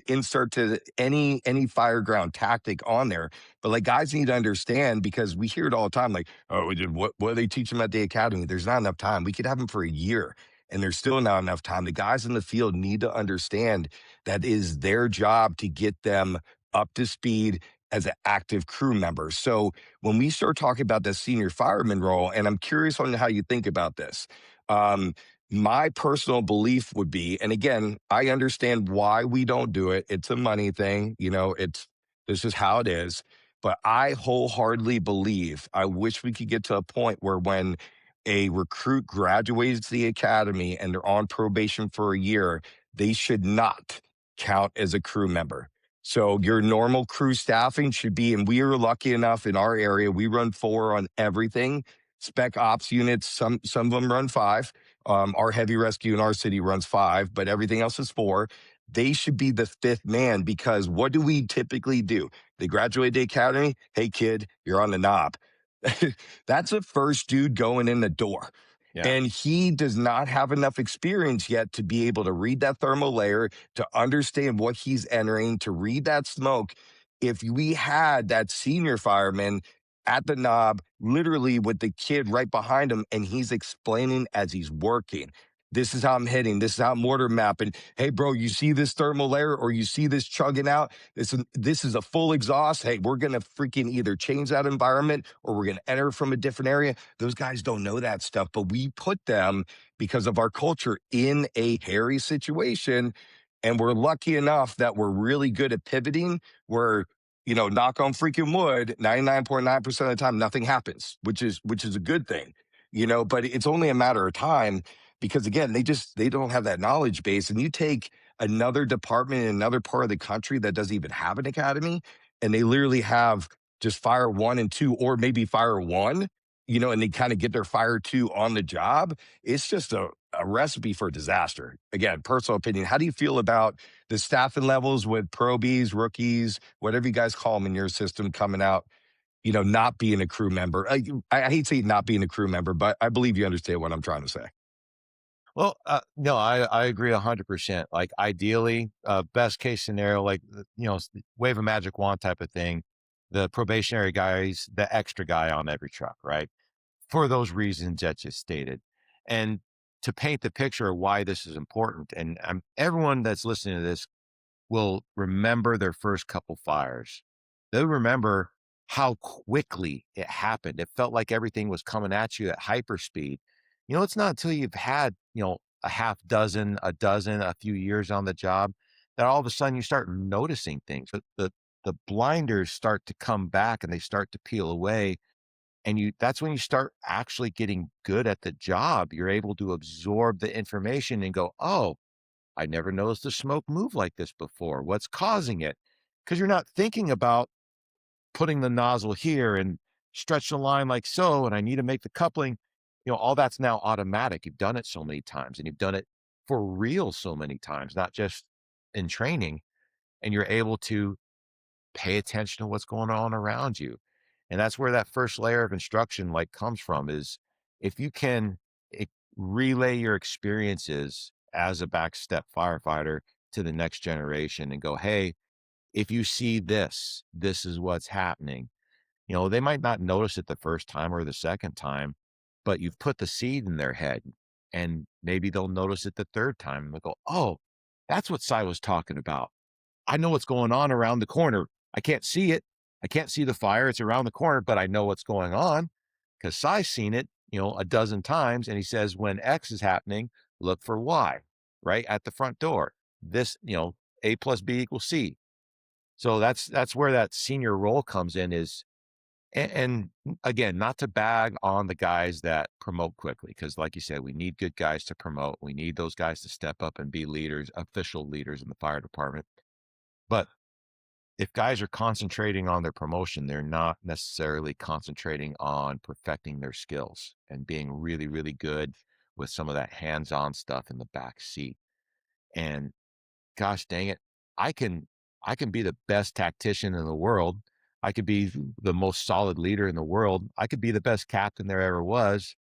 insert to any fireground tactic on there. But like guys need to understand because we hear it all the time, like, oh, what do they teach them at the academy? There's not enough time. We could have them for a year and there's still not enough time. The guys in the field need to understand that is their job to get them up to speed as an active crew member. So when we start talking about the senior fireman role, and I'm curious on how you think about this, um, my personal belief would be, and again, I understand why we don't do it. It's a money thing, it's this is how it is. But I wholeheartedly believe, I wish we could get to a point where when a recruit graduates the academy and they're on probation for a year, they should not count as a crew member. So your normal crew staffing should be, and we are lucky enough in our area, we run 4 on everything. Spec ops units, some of them run 5. Our heavy rescue in our city runs 5, but everything else is 4. They should be the fifth man because what do we typically do? They graduate the academy. Hey, kid, you're on the knob. That's the first dude going in the door.
Yeah.
And he does not have enough experience yet to be able to read that thermal layer, to understand what he's entering, to read that smoke. If we had that senior fireman at the knob, literally with the kid right behind him, and he's explaining as he's working. This is how I'm hitting. This is how I'm mortar mapping. Hey, bro, you see this thermal layer or you see this chugging out? This is a full exhaust. Hey, we're going to freaking either change that environment or we're going to enter from a different area. Those guys don't know that stuff, but we put them because of our culture in a hairy situation. And we're lucky enough that we're really good at pivoting where, knock on freaking wood, 99.9% of the time, nothing happens, which is a good thing, but it's only a matter of time because again, they don't have that knowledge base. And you take another department in another part of the country that doesn't even have an academy, and they literally have just fire one and two, or maybe fire one, and they kind of get their fire two on the job. It's just a recipe for disaster. Again, personal opinion. How do you feel about the staffing levels with probies, rookies, whatever you guys call them in your system coming out, not being a crew member? I hate saying not being a crew member, but I believe you understand what I'm trying to say.
Well, no, I agree 100%. Like ideally, best case scenario, like, wave a magic wand type of thing. The probationary guys, the extra guy on every truck, right? For those reasons that you stated. And to paint the picture of why this is important, and everyone that's listening to this will remember their first couple fires. They'll remember how quickly it happened. It felt like everything was coming at you at hyperspeed. It's not until you've had, a half dozen, a dozen, a few years on the job that all of a sudden you start noticing things. The blinders start to come back and they start to peel away. And that's when you start actually getting good at the job. You're able to absorb the information and go, oh, I never noticed the smoke move like this before. What's causing it? Because you're not thinking about putting the nozzle here and stretch the line like so, and I need to make the coupling. All that's now automatic. You've done it so many times and you've done it for real so many times, not just in training. And you're able to pay attention to what's going on around you. And that's where that first layer of instruction like comes from is if you can e- relay your experiences as a backstep firefighter to the next generation and go, hey, if you see this, this is what's happening. They might not notice it the first time or the second time, but you've put the seed in their head and maybe they'll notice it the third time and they'll go, oh, that's what Cy was talking about. I know what's going on around the corner. I can't see it. I can't see the fire. It's around the corner, but I know what's going on because Cy's seen it, a dozen times. And he says, when X is happening, look for Y right at the front door. This, A plus B equals C. So that's where that senior role comes in is, and again, not to bag on the guys that promote quickly, because like you said, we need good guys to promote. We need those guys to step up and be leaders, official leaders in the fire department. But if guys are concentrating on their promotion, they're not necessarily concentrating on perfecting their skills and being really, really good with some of that hands-on stuff in the back seat. And gosh dang it, I can I can be the best tactician in the world. I could be the most solid leader in the world. I could be the best captain there ever was.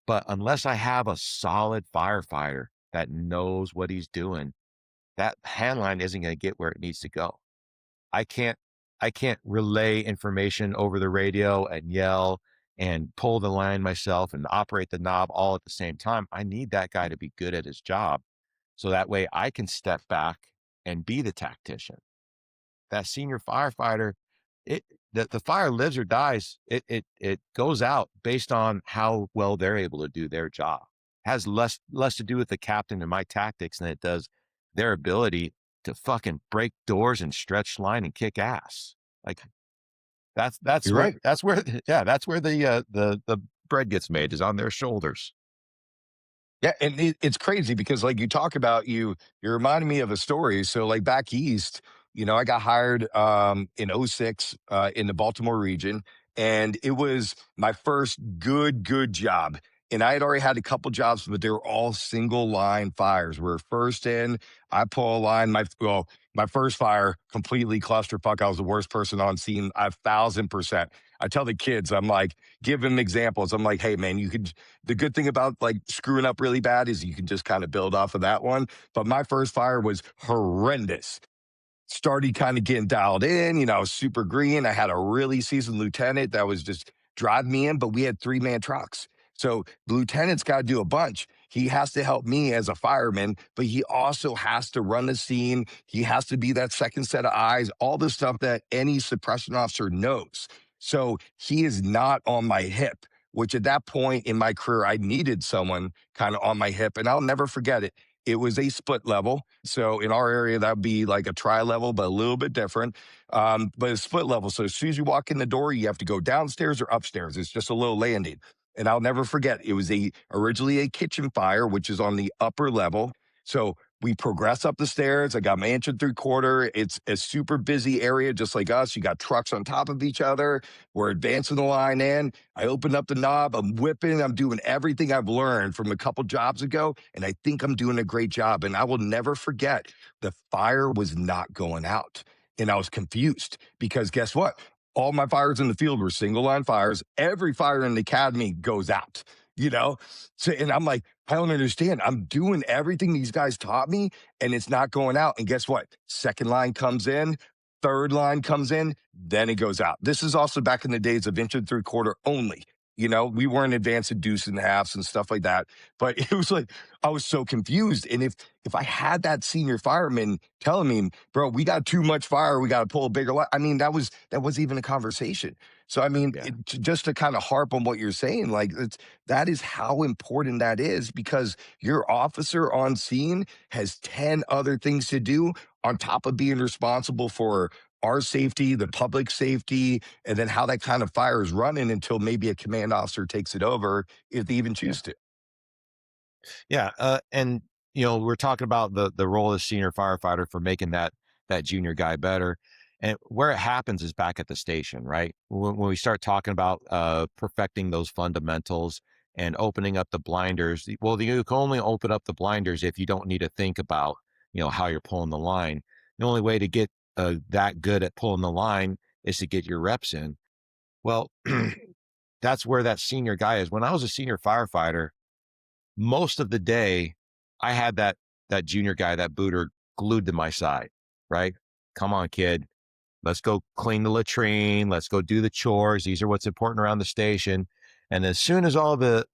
But unless I have a solid firefighter that knows what he's doing, that handline isn't going to get where it needs to go. I can't I can't relay information over the radio and yell and pull the line myself and operate the knob all at the same time. I need that guy to be good at his job so that way I can step back and be the tactician. That senior firefighter, it the fire lives or dies. It goes out based on how well they're able to do their job. Has less to do with the captain and my tactics than it does their ability to fucking break doors and stretch line and kick ass. Like that's
You're
where
right.
that's where yeah, that's where the bread gets made is on their shoulders.
Yeah, and it's crazy because like you talk about you're reminding me of a story. So like back east, I got hired in '06 in the Baltimore region, and it was my first good job. And I had already had a couple jobs, but they were all single line fires. We're first in, I pull a line. My first fire, completely clusterfuck. I was the worst person on scene. 1,000%. I tell the kids, I'm like, give them examples. I'm like, hey man, the good thing about like screwing up really bad is you can just kind of build off of that one. But my first fire was horrendous. Started kind of getting dialed in. I was super green. I had a really seasoned lieutenant that was just driving me in, but we had 3-man trucks. So the lieutenant's got to do a bunch. He has to help me as a fireman, but he also has to run the scene. He has to be that second set of eyes, all the stuff that any suppression officer knows. So he is not on my hip, which at that point in my career, I needed someone kind of on my hip. And I'll never forget it. It was a split level. So in our area, that would be like a tri level, but a little bit different. But it's split level. So as soon as you walk in the door, you have to go downstairs or upstairs. It's just a little landing. And I'll never forget, it was originally a kitchen fire, which is on the upper level. So we progress up the stairs. I got my inch and three-quarter. It's a super busy area, just like us. You got trucks on top of each other. We're advancing the line in. I open up the knob. I'm whipping. I'm doing everything I've learned from a couple jobs ago. And I think I'm doing a great job. And I will never forget, the fire was not going out. And I was confused because guess what? All my fires in the field were single line fires. Every fire in the academy goes out, you know? So, and I'm like, I don't understand. I'm doing everything these guys taught me and it's not going out. And guess what? Second line comes in, third line comes in, then it goes out. This is also back in the days of inch and three-quarter only. We weren't advanced at deuce and halves and stuff like that. But it was like, I was so confused. And if I had that senior fireman telling me, bro, we got too much fire, we got to pull a bigger line. I mean, that was even a conversation. So I mean,
Yeah.
just to kind of harp on what you're saying, like that is how important that is because your officer on scene has 10 other things to do on top of being responsible for our safety, the public safety, and then how that kind of fire is running until maybe a command officer takes it over if they even
Yeah.
choose to.
Yeah. And we're talking about the role of the senior firefighter for making that junior guy better. And where it happens is back at the station, right? When we start talking about perfecting those fundamentals and opening up the blinders, well, you can only open up the blinders if you don't need to think about, how you're pulling the line. The only way to get that good at pulling the line is to get your reps in. Well, that's where that senior guy is. When I was a senior firefighter, most of the day, I had that junior guy, that booter, glued to my side, right? Come on, kid. Let's go clean the latrine. Let's go do the chores. These are what's important around the station. And as soon as all the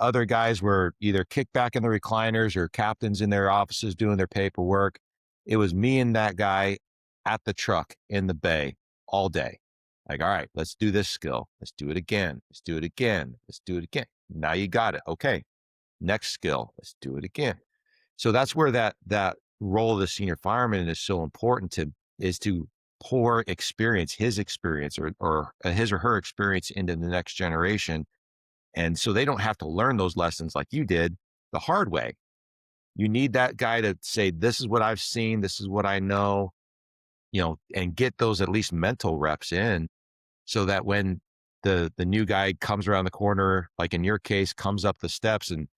other guys were either kicked back in the recliners or captains in their offices doing their paperwork, it was me and that guy at the truck in the bay all day. Like, all right, let's do this skill. Let's do it again. Let's do it again. Let's do it again. Now you got it. Okay. Next skill. Let's do it again. So that's where that role of the senior fireman is so important to pour experience, his experience or his or her experience into the next generation. And so they don't have to learn those lessons like you did the hard way. You need that guy to say, this is what I've seen. This is what I know, and get those at least mental reps in so that when the new guy comes around the corner, like in your case, comes up the steps and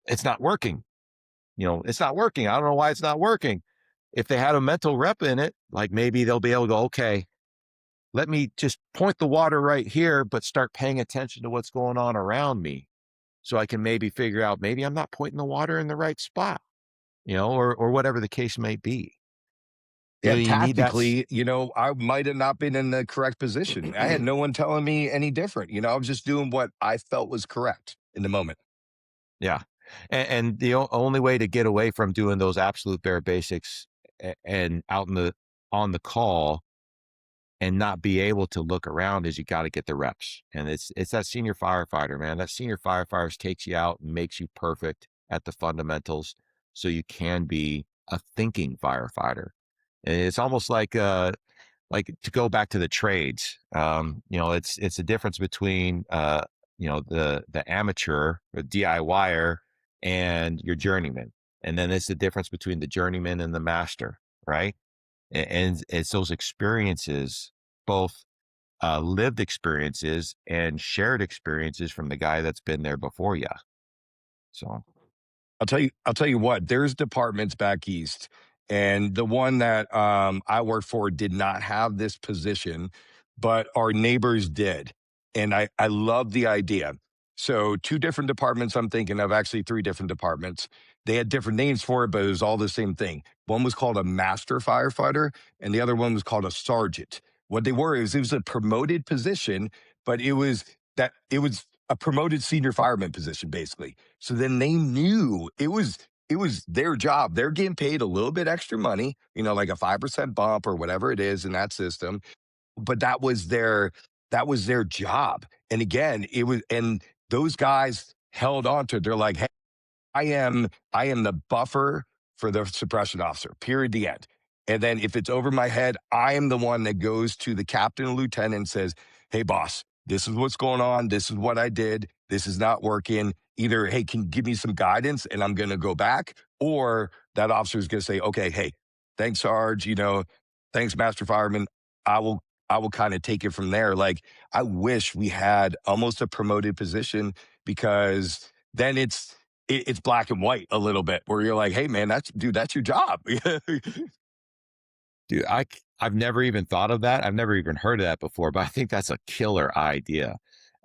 it's not working. It's not working. I don't know why it's not working. If they had a mental rep in it, like maybe they'll be able to go, okay, let me just point the water right here, but start paying attention to what's going on around me. So I can maybe figure out maybe I'm not pointing the water in the right spot, or whatever the case may be.
Yeah,
You need that.
tactically, I might have not been in the correct position. I had no one telling me any different. I was just doing what I felt was correct in the moment.
Yeah. And the only way to get away from doing those absolute bare basics and out on the call and not be able to look around is you got to get the reps. And it's that senior firefighter, man. That senior firefighter takes you out and makes you perfect at the fundamentals so you can be a thinking firefighter. And it's almost like to go back to the trades. It's a difference between the amateur or DIYer and your journeyman. And then it's the difference between the journeyman and the master, right? And it's those experiences, both lived experiences and shared experiences from the guy that's been there before you. So,
I'll tell you what, there's departments back east, and the one that I work for did not have this position, but our neighbors did. And I love the idea. So, two different departments I'm thinking of, actually three different departments. They had different names for it, but it was all the same thing. One was called a master firefighter, and the other one was called a sergeant. What they were is it was a promoted position, but it was a promoted senior fireman position, basically. So then they knew it was their job. They're getting paid a little bit extra money, you know, like a 5% bump or whatever it is in that system. But that was their job. And again, it was and those guys held on to it. They're like, hey, I am the buffer for the suppression officer, period, the end. And then if it's over my head, I am the one that goes to the captain and lieutenant and says, hey, boss, this is what's going on. This is what I did. This is not working. Either, hey, can you give me some guidance and I'm going to go back? Or that officer is going to say, okay, hey, thanks, Sarge. You know, thanks, Master Fireman. I will kind of take it from there. Like, I wish we had almost a promoted position because then it's black and white a little bit where you're like, hey man, that's your job.
dude, I've never even thought of that. I've never even heard of that before, but I think that's a killer idea.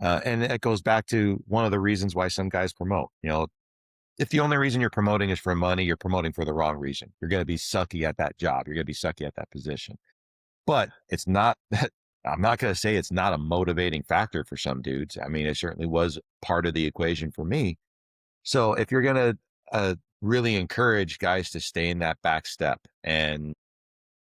And it goes back to one of the reasons why some guys promote. You know, if the only reason you're promoting is for money, you're promoting for the wrong reason. You're going to be sucky at that job. You're going to be sucky at that position. But it's not, I'm not going to say it's not a motivating factor for some dudes. I mean, it certainly was part of the equation for me. So if you're going to really encourage guys to stay in that back step and,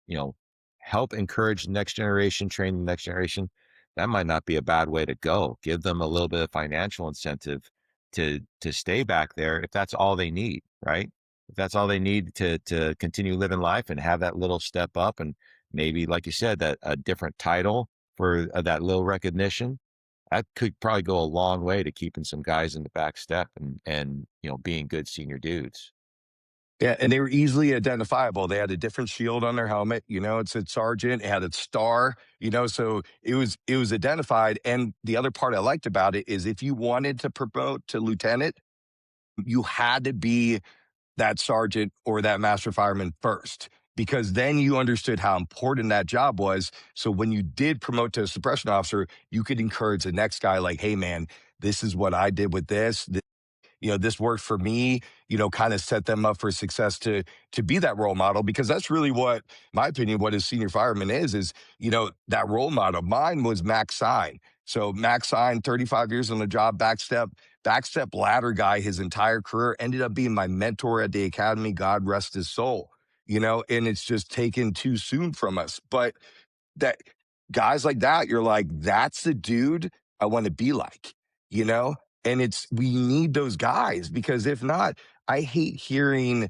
you know, help encourage the next generation, train the next generation, that might not be a bad way to go. Give them a little bit of financial incentive to stay back there if that's all they need, right? If that's all they need to continue living life and have that little step up, and maybe, like you said, that a different title for that little recognition, that could probably go a long way to keeping some guys in the back step and you know, being good senior dudes.
Yeah, and they were easily identifiable. They had a different shield on their helmet, you know, it said sergeant, it had its star, you know, so it was identified. And the other part I liked about it is if you wanted to promote to lieutenant, you had to be that sergeant or that master fireman first, because then you understood how important that job was. So when you did promote to a suppression officer, you could encourage the next guy, like, hey, man, this is what I did with this. You know, this worked for me, you know, kind of set them up for success to be that role model, because that's really what my opinion what a senior fireman is, you know, that role model. Mine was Max Sign. So Max Sign, 35 years on the job, backstep ladder guy his entire career, ended up being my mentor at the academy, God rest his soul. You know, and it's just taken too soon from us. But that guys like that, you're like, that's the dude I want to be like, you know? And we need those guys, because if not, I hate hearing,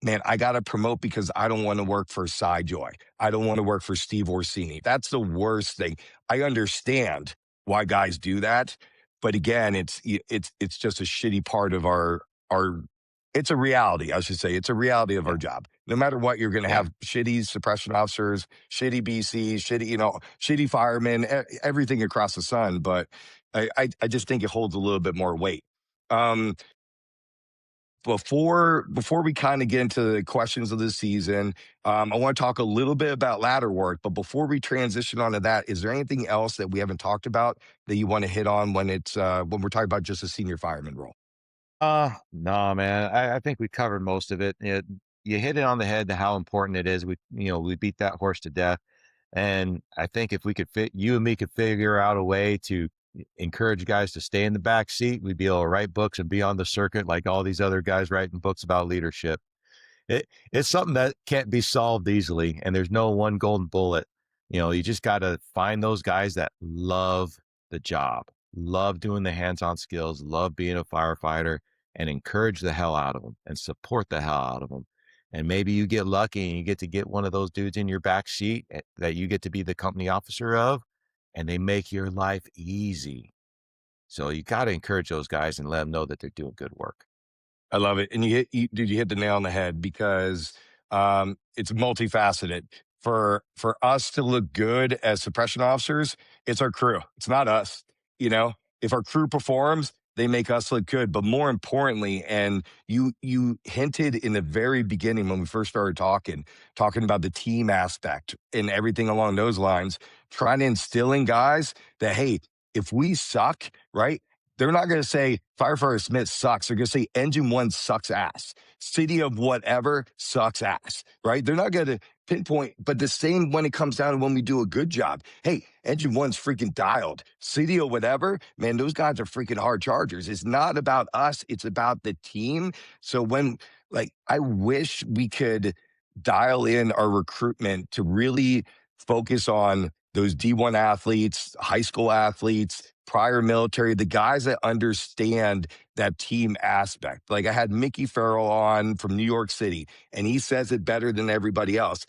man, I got to promote because I don't want to work for Cy Joy. I don't want to work for Steve Orsini. That's the worst thing. I understand why guys do that, but again, it's just a shitty part of our. It's a reality, I should say. It's a reality of our
Yeah.
job. No matter what, you're going to
Yeah.
have shitty suppression officers, shitty BCs, shitty, you know, shitty firemen, everything across the sun. But I just think it holds a little bit more weight. Um, before we kind of get into the questions of the season, I want to talk a little bit about ladder work. But before we transition onto that, is there anything else that we haven't talked about that you want to hit on when it's when we're talking about just a senior fireman role?
No, man. I think we covered most of it. You hit it on the head to how important it is. We beat that horse to death. And I think if we could you and me could figure out a way to encourage guys to stay in the back seat, we'd be able to write books and be on the circuit like all these other guys writing books about leadership. It's something that can't be solved easily, and there's no one golden bullet. You know, you just got to find those guys that love the job, love doing the hands-on skills, love being a firefighter, and encourage the hell out of them and support the hell out of them. And maybe you get lucky and you get to get one of those dudes in your back seat that you get to be the company officer of, and they make your life easy. So you got to encourage those guys and let them know that they're doing good work.
I love it. And dude, you hit the nail on the head, because it's multifaceted. for us to look good as suppression officers, it's our crew. It's not us. You know, if our crew performs, they make us look good. But more importantly, and you hinted in the very beginning when we first started talking about the team aspect and everything along those lines, trying to instill in guys that, hey, if we suck, right? They're not going to say Firefighter Smith sucks. They're going to say Engine One sucks ass. City of whatever sucks ass, right? They're not going to pinpoint, but the same when it comes down to when we do a good job. Hey, Engine One's freaking dialed. City or whatever, man, those guys are freaking hard chargers. It's not about us, it's about the team. So when, like, I wish we could dial in our recruitment to really focus on those D1 athletes, high school athletes, prior military, the guys that understand that team aspect. Like I had Mickey Farrell on from New York City, and he says it better than everybody else.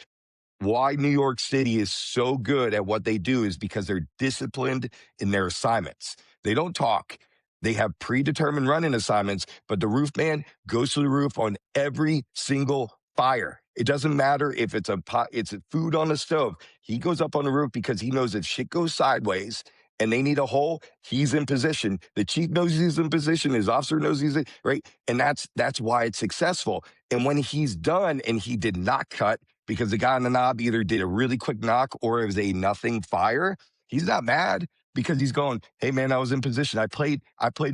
Why New York City is so good at what they do is because they're disciplined in their assignments. They don't talk. They have predetermined running assignments, but the roof man goes to the roof on every single fire. It doesn't matter if it's a pot, it's food on the stove. He goes up on the roof because he knows if shit goes sideways and they need a hole, he's in position. The chief knows he's in position. His officer knows he's in, right. And that's why it's successful. And when he's done and he did not cut, because the guy on the knob either did a really quick knock or it was a nothing fire, he's not mad because he's going, hey man, I was in position. I played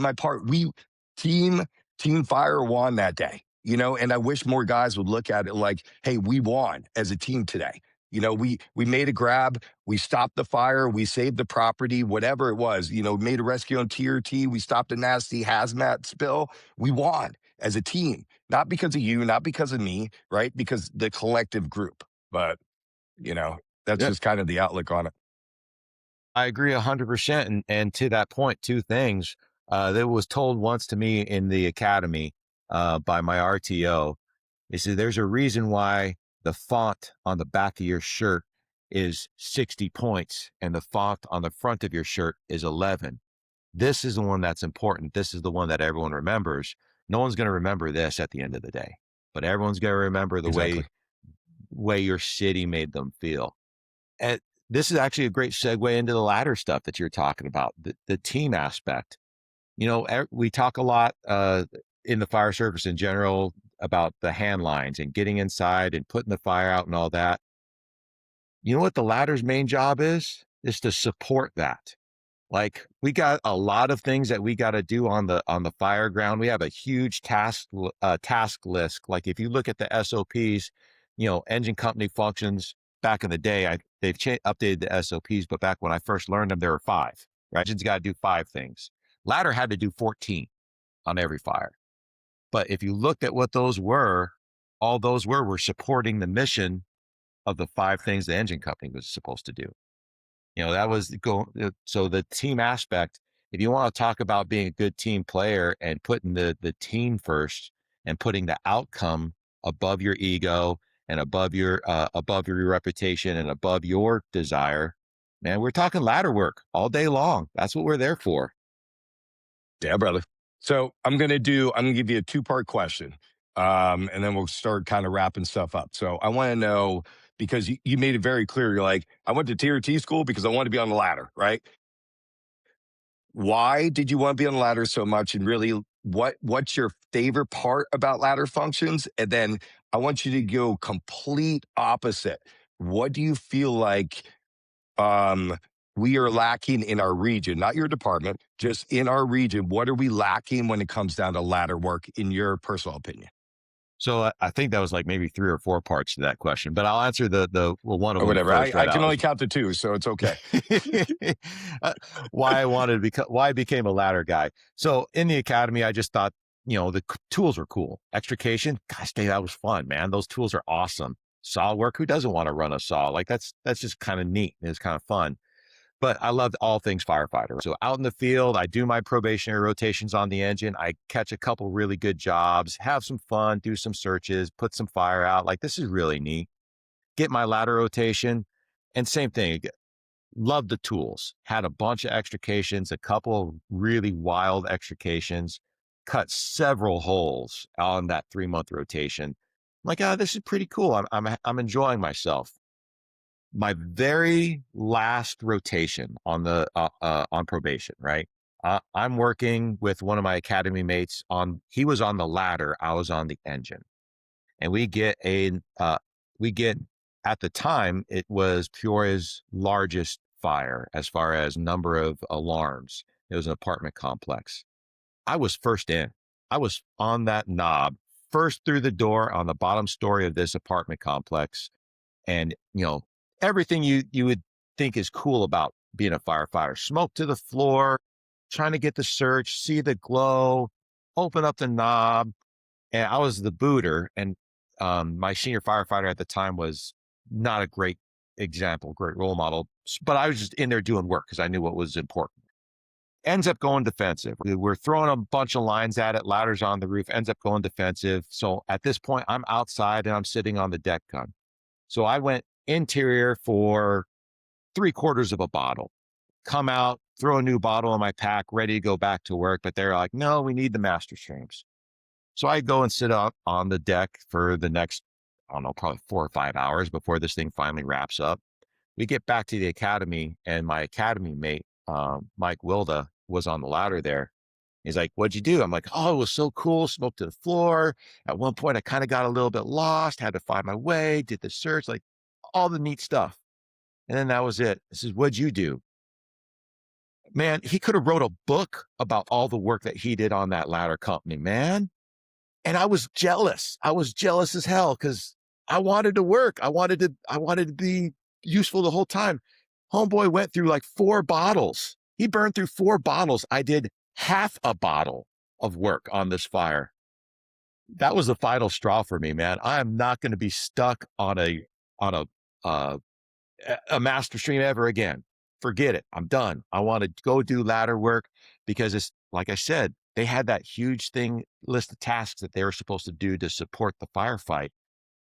my part. We team fire won that day, you know, and I wish more guys would look at it like, hey, we won as a team today. You know, we made a grab, we stopped the fire, we saved the property, whatever it was, you know, made a rescue on TRT, we stopped a nasty hazmat spill. We won as a team, not because of you, not because of me, right? Because the collective group. But, you know, that's
Yeah,
just kind of the outlook on it.
I agree 100%. And to that point, two things that was told once to me in the academy by my RTO. He said, there's a reason why the font on the back of your shirt is 60 points and the font on the front of your shirt is 11. This is the one that's important. This is the one that everyone remembers. No one's going to remember this at the end of the day, but everyone's going to remember the
Exactly.
way your city made them feel. And this is actually a great segue into the ladder stuff that you're talking about, the team aspect. You know, we talk a lot in the fire service in general about the hand lines and getting inside and putting the fire out and all that. You know what the ladder's main job is? Is to support that. Like we got a lot of things that we got to do on the fire ground. We have a huge task list. Like if you look at the SOPs, you know, engine company functions back in the day, they've updated the SOPs, but back when I first learned them, there were five. Right? Engine's got to do five things. Ladder had to do 14 on every fire. But if you looked at what those were, all those were supporting the mission of the five things the engine company was supposed to do. You know, that was so the team aspect. If you want to talk about being a good team player and putting the team first and putting the outcome above your ego and above your reputation and above your desire, man, we're talking ladder work all day long. That's what we're there for.
Yeah, brother. So I'm gonna give you a two-part question. And then we'll start kind of wrapping stuff up. So I want to know because you made it very clear. You're like, I went to TRT school because I want to be on the ladder, right? Why did you want to be on the ladder so much? And really, what's your favorite part about ladder functions? And then I want you to go complete opposite. What do you feel like um, we are lacking in our region, not your department, just in our region? What are we lacking when it comes down to ladder work, in your personal opinion,
So I think that was like maybe three or four parts to that question, but I'll answer the well, one of
or
them
whatever? I,
first
I
right
can
out.
only count to two, so it's okay.
Uh, why I wanted to become, why I became a ladder guy. So in the academy, I just thought, you know, the tools were cool. Extrication, gosh, dang, that was fun, man. Those tools are awesome. Saw work, who doesn't want to run a saw? Like that's just kind of neat. It's kind of fun. But I loved all things firefighter. So out in the field, I do my probationary rotations on the engine. I catch a couple really good jobs, have some fun, do some searches, put some fire out. Like this is really neat. Get my ladder rotation. And same thing, loved the tools. Had a bunch of extrications, a couple of really wild extrications, cut several holes on that 3-month rotation. I'm like, oh, this is pretty cool. I'm enjoying myself. my very last rotation on the on probation, right? I'm working with one of my academy mates on. He was on the ladder, I was on the engine, and we get at the time it was Peoria's largest fire as far as number of alarms. It was an apartment complex. I was first in. I was on that knob, first through the door on the bottom story of this apartment complex. And, everything you would think is cool about being a firefighter, smoke to the floor, trying to get the search, see the glow, open up the knob. And I was the booter. And my senior firefighter at the time was not a great example, great role model, but I was just in there doing work because I knew what was important. Ends up going defensive. We're throwing a bunch of lines at it, ladders on the roof, ends up going defensive. So at this point, I'm outside and I'm sitting on the deck gun. So I went interior for 3/4 of a bottle, come out, throw a new bottle in my pack, ready to go back to work. But they're like, no, we need the master streams. So I go and sit up on the deck for the next, I don't know, probably 4 or 5 hours before this thing finally wraps up. We get back to the academy, and my academy mate, Mike Wilda, was on the ladder there. He's like, what'd you do? I'm like, oh, it was so cool. Smoke to the floor. At one point, I kind of got a little bit lost, had to find my way, did the search, like all the neat stuff. And then that was it. This is, what'd you do? Man, he could have wrote a book about all the work that he did on that ladder company, man. And I was jealous. I was jealous as hell because I wanted to work. I wanted to be useful the whole time. Homeboy went through like 4 bottles. He burned through 4 bottles. I did half a bottle of work on this fire. That was the final straw for me, man. I am not going to be stuck on a uh, a master stream ever again. Forget it. I'm done. I want to go do ladder work because it's like I said, they had that huge thing list of tasks that they were supposed to do to support the firefight.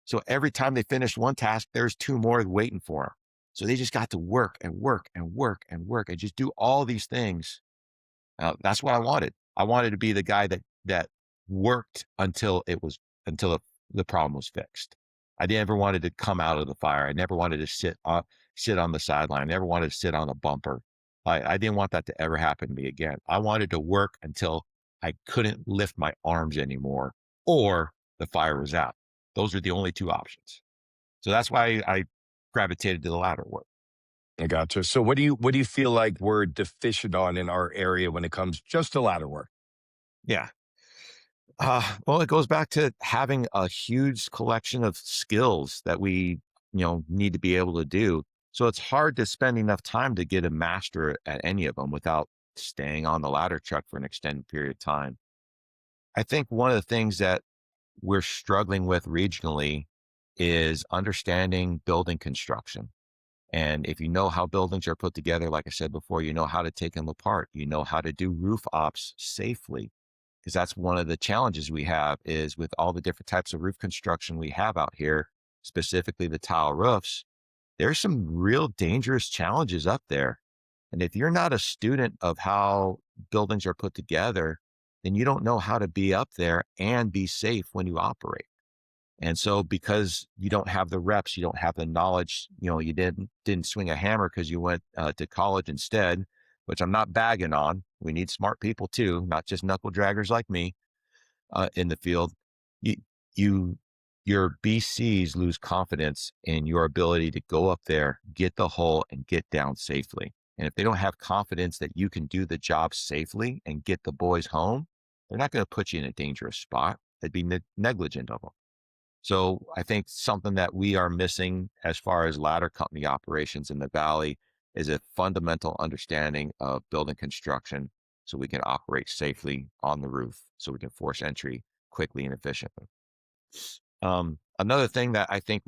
So every time they finished one task, there's 2 more waiting for them. So they just got to work and work and work and work and just do all these things. That's what I wanted. I wanted to be the guy that worked until the problem was fixed. I never wanted to come out of the fire. I never wanted to sit on the sideline. I never wanted to sit on a bumper. I didn't want that to ever happen to me again. I wanted to work until I couldn't lift my arms anymore, or the fire was out. Those are the only 2 options. So that's why I gravitated to the ladder work.
I gotcha. So what do you feel like we're deficient on in our area when it comes just to ladder work?
Yeah. Well, it goes back to having a huge collection of skills that we, need to be able to do. So it's hard to spend enough time to get a master at any of them without staying on the ladder truck for an extended period of time. I think one of the things that we're struggling with regionally is understanding building construction. And if you know how buildings are put together, like I said before, you know how to take them apart. You know how to do roof ops safely, because that's one of the challenges we have is with all the different types of roof construction we have out here, specifically the tile roofs. There's some real dangerous challenges up there. And if you're not a student of how buildings are put together, then you don't know how to be up there and be safe when you operate. And so because you don't have the reps, you don't have the knowledge, you didn't swing a hammer because you went to college instead, which I'm not bagging on. We need smart people too, not just knuckle draggers like me in the field. You, you, your BCs lose confidence in your ability to go up there, get the hole, and get down safely. And if they don't have confidence that you can do the job safely and get the boys home, they're not going to put you in a dangerous spot. They'd be negligent of them. So I think something that we are missing as far as ladder company operations in the Valley is a fundamental understanding of building construction so we can operate safely on the roof so we can force entry quickly and efficiently. Another thing that I think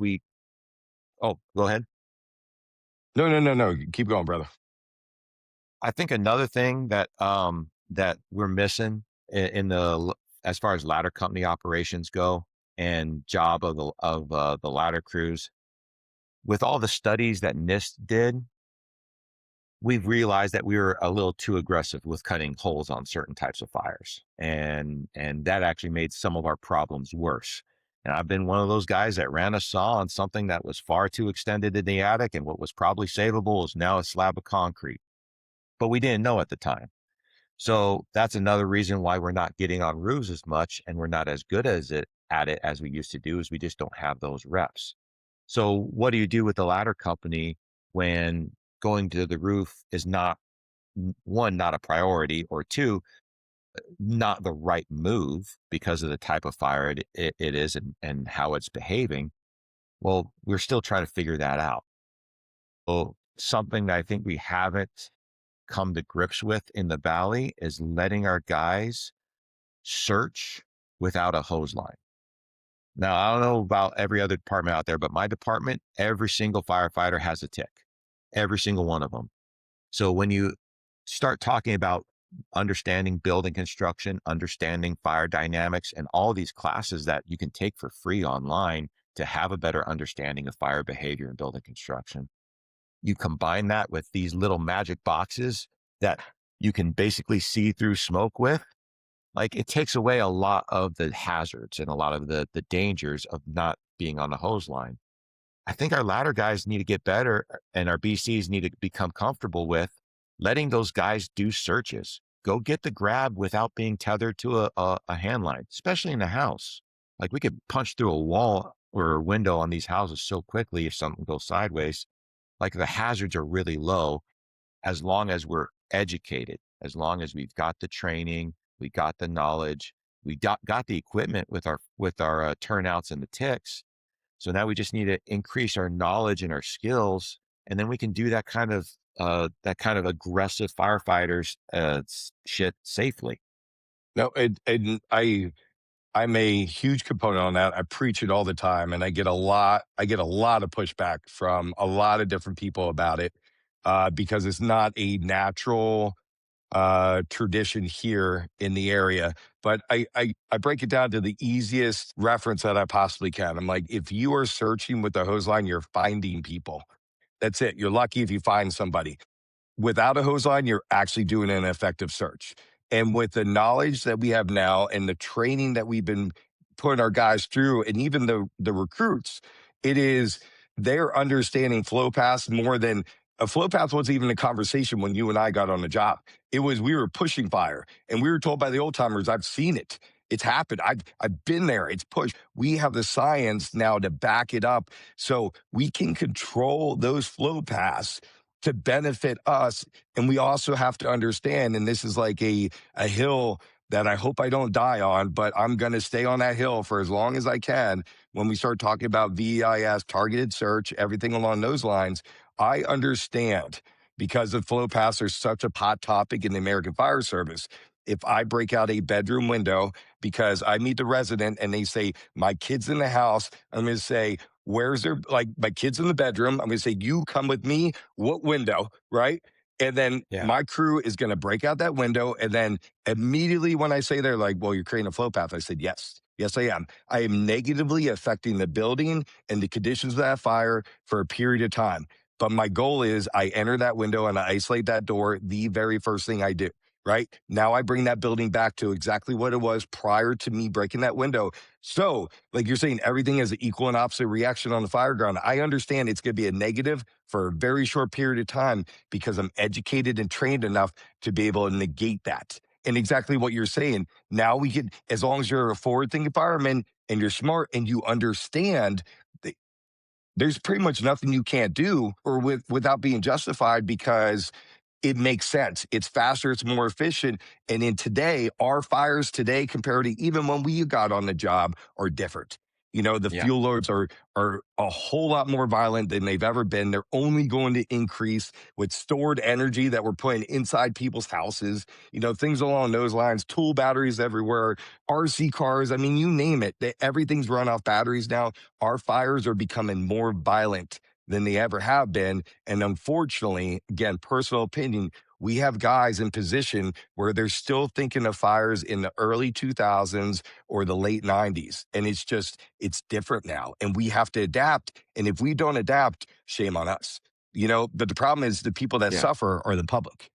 oh, go ahead.
No, no, no, no. Keep going, brother.
I think another thing that we're missing as far as ladder company operations go and job of the ladder crews, with all the studies that NIST did, we've realized that we were a little too aggressive with cutting holes on certain types of fires, and that actually made some of our problems worse. And I've been one of those guys that ran a saw on something that was far too extended in the attic, and what was probably savable is now a slab of concrete. But we didn't know at the time. So that's another reason why we're not getting on roofs as much and we're not as good as it at it as we used to do, is we just don't have those reps. So what do you do with the ladder company when going to the roof is not, one, not a priority, or two, not the right move because of the type of fire it is, and how it's behaving? Well, we're still trying to figure that out. So something that I think we haven't come to grips with in the valley is letting our guys search without a hose line. Now, I don't know about every other department out there, but my department, every single firefighter has a tick, every single one of them. So when you start talking about understanding building construction, understanding fire dynamics, and all these classes that you can take for free online to have a better understanding of fire behavior and building construction, you combine that with these little magic boxes that you can basically see through smoke with. Like, it takes away a lot of the hazards and a lot of the dangers of not being on the hose line. I think our ladder guys need to get better, and our BCs need to become comfortable with letting those guys do searches. Go get the grab without being tethered to a hand line, especially in the house. Like, we could punch through a wall or a window on these houses so quickly if something goes sideways. Like, the hazards are really low as long as we're educated, as long as we've got the training, we got the knowledge, we got the equipment with our turnouts and the ticks. So now we just need to increase our knowledge and our skills, and then we can do that kind of aggressive firefighters shit safely.
No, and I'm a huge component on that. I preach it all the time, and I get a lot of pushback from a lot of different people about it, because it's not a natural tradition here in the area. But I break it down to the easiest reference that I possibly can. I'm like, if you are searching with the hose line, you're finding people. That's it. You're lucky if you find somebody. Without a hose line, you're actually doing an effective search. And with the knowledge that we have now and the training that we've been putting our guys through, and even the recruits, it is they're understanding flow paths more than a flow path wasn't even a conversation when you and I got on the job. It was we were pushing fire, and we were told by the old timers, "I've seen it. It's happened. I've been there. It's pushed." We have the science now to back it up, so we can control those flow paths to benefit us. And we also have to understand, and this is like a hill that I hope I don't die on, but I'm going to stay on that hill for as long as I can. When we start talking about VIS, targeted search, everything along those lines, I understand because the flow paths are such a hot topic in the American Fire Service. If I break out a bedroom window because I meet the resident and they say, my kid's in the house, I'm going to say, where's their, like, my kid's in the bedroom. I'm going to say, you come with me. What window? Right. And then
Yeah.
my crew is going to break out that window. And then immediately when I say they're like, well, you're creating a flow path, I said, yes. Yes, I am. I am negatively affecting the building and the conditions of that fire for a period of time. But my goal is I enter that window and I isolate that door the very first thing I do. Right now, I bring that building back to exactly what it was prior to me breaking that window. So, like you're saying, everything is an equal and opposite reaction on the fire ground. I understand it's going to be a negative for a very short period of time because I'm educated and trained enough to be able to negate that. And exactly what you're saying. Now we can, as long as you're a forward thinking fireman and you're smart and you understand, there's pretty much nothing you can't do or without being justified because it makes sense. It's faster, it's more efficient. And in today, our fires today compared to even when we got on the job are different. You know, the
Yeah.
fuel loads are a whole lot more violent than they've ever been. They're only going to increase with stored energy that we're putting inside people's houses, you know, things along those lines, tool batteries everywhere, RC cars. I mean, you name it. Everything's run off batteries now. Our fires are becoming more violent than they ever have been. And unfortunately, again, personal opinion, we have guys in position where they're still thinking of fires in the early 2000s or the late 90s. And it's just, it's different now. And we have to adapt. And if we don't adapt, shame on us. You know, but the problem is the people that
Yeah.
suffer are the public.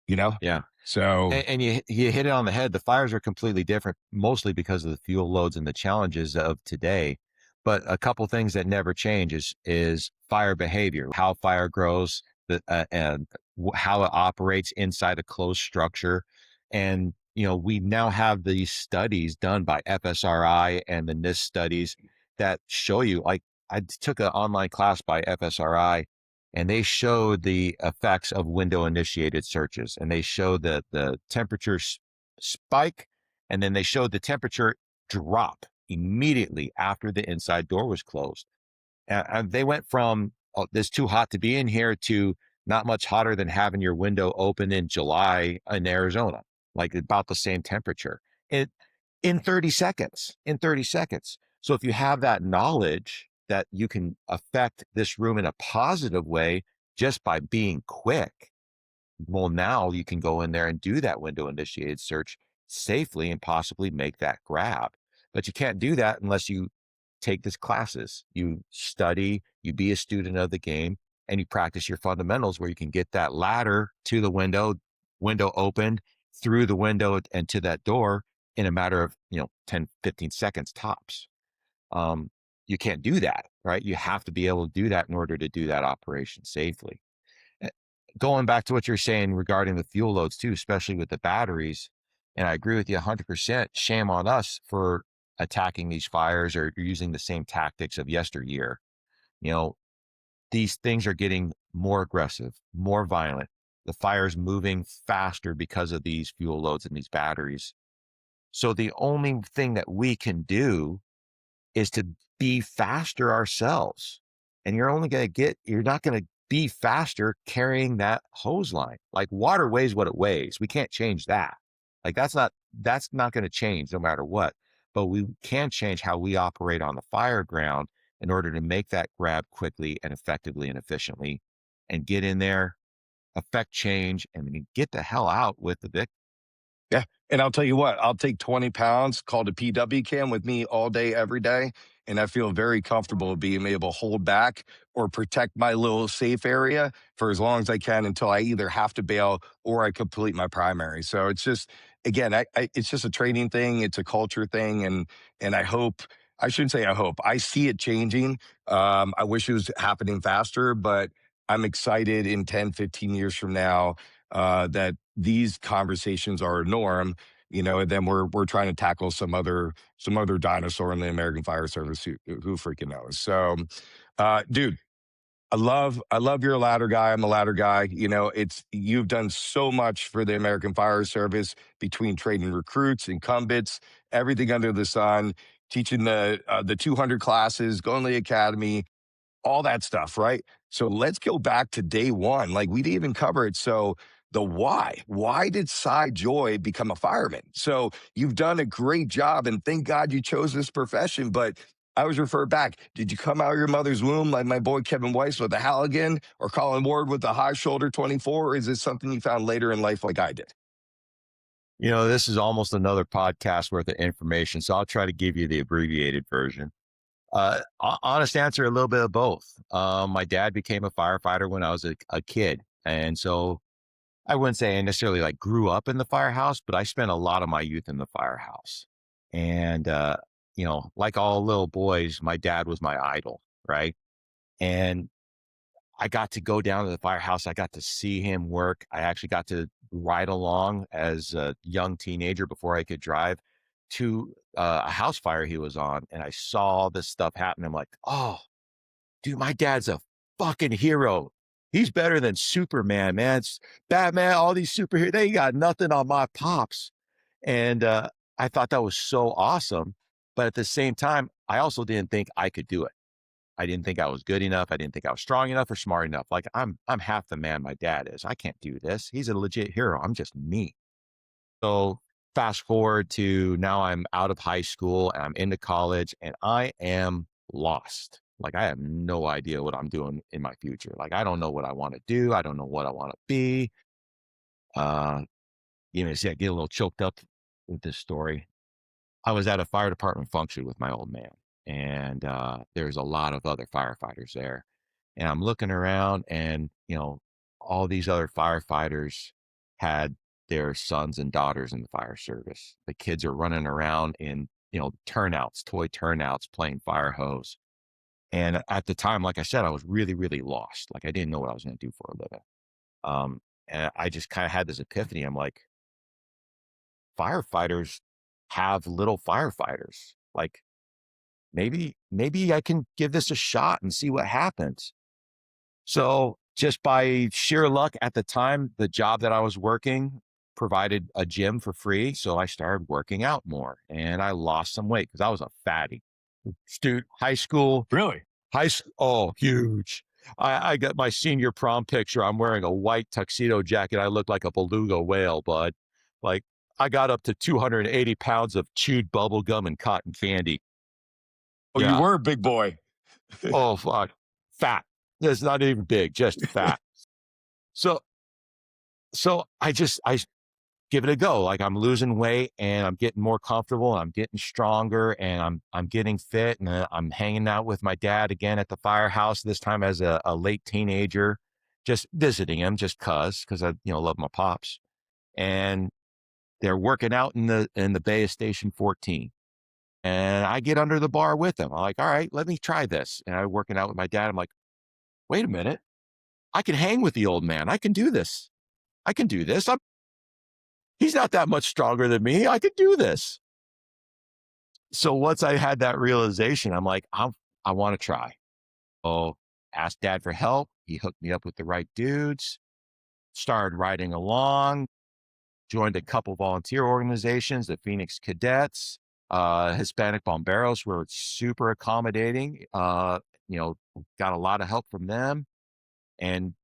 you know?
Yeah.
So,
And you hit it on the head. The fires are completely different, mostly because of the fuel loads and the challenges of today. But a couple things that never change is fire behavior, how fire grows, and how it operates inside a closed structure. And we now have these studies done by FSRI and the NIST studies that show you. Like, I took an online class by FSRI, and they showed the effects of window initiated searches, and they showed the temperature spike, and then they showed the temperature drop immediately after the inside door was closed. And they went from, oh, it's too hot to be in here, to not much hotter than having your window open in July in Arizona, like about the same temperature in, in 30 seconds. In 30 seconds. So if you have that knowledge that you can affect this room in a positive way just by being quick, well, now you can go in there and do that window initiated search safely and possibly make that grab. But you can't do that unless you take these classes, you study, you be a student of the game, and you practice your fundamentals where you can get that ladder to the window opened, through the window and to that door in a matter of 10, 15 seconds tops. Um, you can't do that, right? You have to be able to do that in order to do that operation safely. Eh, Going back to what you're saying regarding the fuel loads too, especially with the batteries, and I agree with you 100%. Shame on us for attacking these fires or using the same tactics of yesteryear. You know, these things are getting more aggressive, more violent. The fire's moving faster because of these fuel loads and these batteries. So the only thing that we can do is to be faster ourselves. And you're not going to be faster carrying that hose line. Like, water weighs what it weighs. We can't change that. Like, that's not going to change no matter what. But we can change how we operate on the fire ground in order to make that grab quickly and effectively and efficiently, and get in there, affect change, and then get the hell out with the victim.
yeah. And I'll tell you what, I'll take 20 pounds called a PW cam with me all day, every day. And I feel very comfortable being able to hold back or protect my little safe area for as long as I can until I either have to bail or I complete my primary. So it's just, again, it's just a training thing. It's a culture thing. And I hope, I shouldn't say I hope, I see it changing. I wish it was happening faster, but I'm excited in 10, 15 years from now that these conversations are a norm, and then we're trying to tackle some other dinosaur in the American Fire Service who freaking knows. So, dude, I love you're a ladder guy. I'm a ladder guy. It's you've done so much for the American Fire Service between training recruits, incumbents, everything under the sun, teaching the 200 classes, going to the academy, all that stuff, right? So let's go back to day one. Like, we didn't even cover it. So the why. Why did Cy Joy become a fireman? So you've done a great job, and thank God you chose this profession. But I was referred back. Did you come out of your mother's womb like my boy Kevin Weiss with a Halligan, or Colin Ward with the high shoulder 24? Or is it something you found later in life like I did?
This is almost another podcast worth of information, so I'll try to give you the abbreviated version. Honest answer, a little bit of both. My dad became a firefighter when I was a kid. And so I wouldn't say I necessarily like grew up in the firehouse, but I spent a lot of my youth in the firehouse. And, like all little boys, my dad was my idol. Right. And I got to go down to the firehouse. I got to see him work. I actually got to ride along as a young teenager before I could drive to a house fire he was on. And I saw all this stuff happen. I'm like, oh, dude, my dad's a fucking hero. He's better than Superman, man. Batman, all these superheroes, they got nothing on my pops. And I thought that was so awesome. But at the same time, I also didn't think I could do it. I didn't think I was good enough. I didn't think I was strong enough or smart enough. Like, I'm half the man my dad is. I can't do this. He's a legit hero. I'm just me. So fast forward to now, I'm out of high school and I'm into college, and I am lost. Like, I have no idea what I'm doing in my future. Like, I don't know what I want to do. I don't know what I want to be. Uh, see, I get a little choked up with this story. I was at a fire department function with my old man, and there's a lot of other firefighters there. And I'm looking around, and all these other firefighters had their sons and daughters in the fire service. The kids are running around in, turnouts, toy turnouts, playing fire hose. And at the time, like I said, I was really, really lost. Like I didn't know what I was going to do for a living. And I just kind of had this epiphany. I'm like, firefighters have little firefighters. Like maybe I can give this a shot and see what happens. So just by sheer luck at the time, the job that I was working provided a gym for free. So I started working out more and I lost some weight because I was a fatty. Dude, high school,
Really?
oh, huge. I got my senior prom picture. I'm wearing a white tuxedo jacket. I look like a beluga whale, bud. Like I got up to 280 pounds of chewed bubble gum and cotton candy.
Oh, you
Yeah.
were a big boy.
Oh, fuck. Fat. It's not even big, just fat. So, I give it a go. Like I'm losing weight and I'm getting more comfortable. And I'm getting stronger and I'm getting fit and I'm hanging out with my dad again at the firehouse. This time as a late teenager, just visiting him because I love my pops. And they're working out in the bay of Station 14. And I get under the bar with them. I'm like, all right, let me try this. And I'm working out with my dad. I'm like, wait a minute. I can hang with the old man. I can do this. I can do this. He's not that much stronger than me. I could do this. So once I had that realization, I'm like, I want to try. Oh, asked dad for help. He hooked me up with the right dudes, started riding along, joined a couple volunteer organizations, the Phoenix Cadets, Hispanic Bomberos were super accommodating. Got a lot of help from them and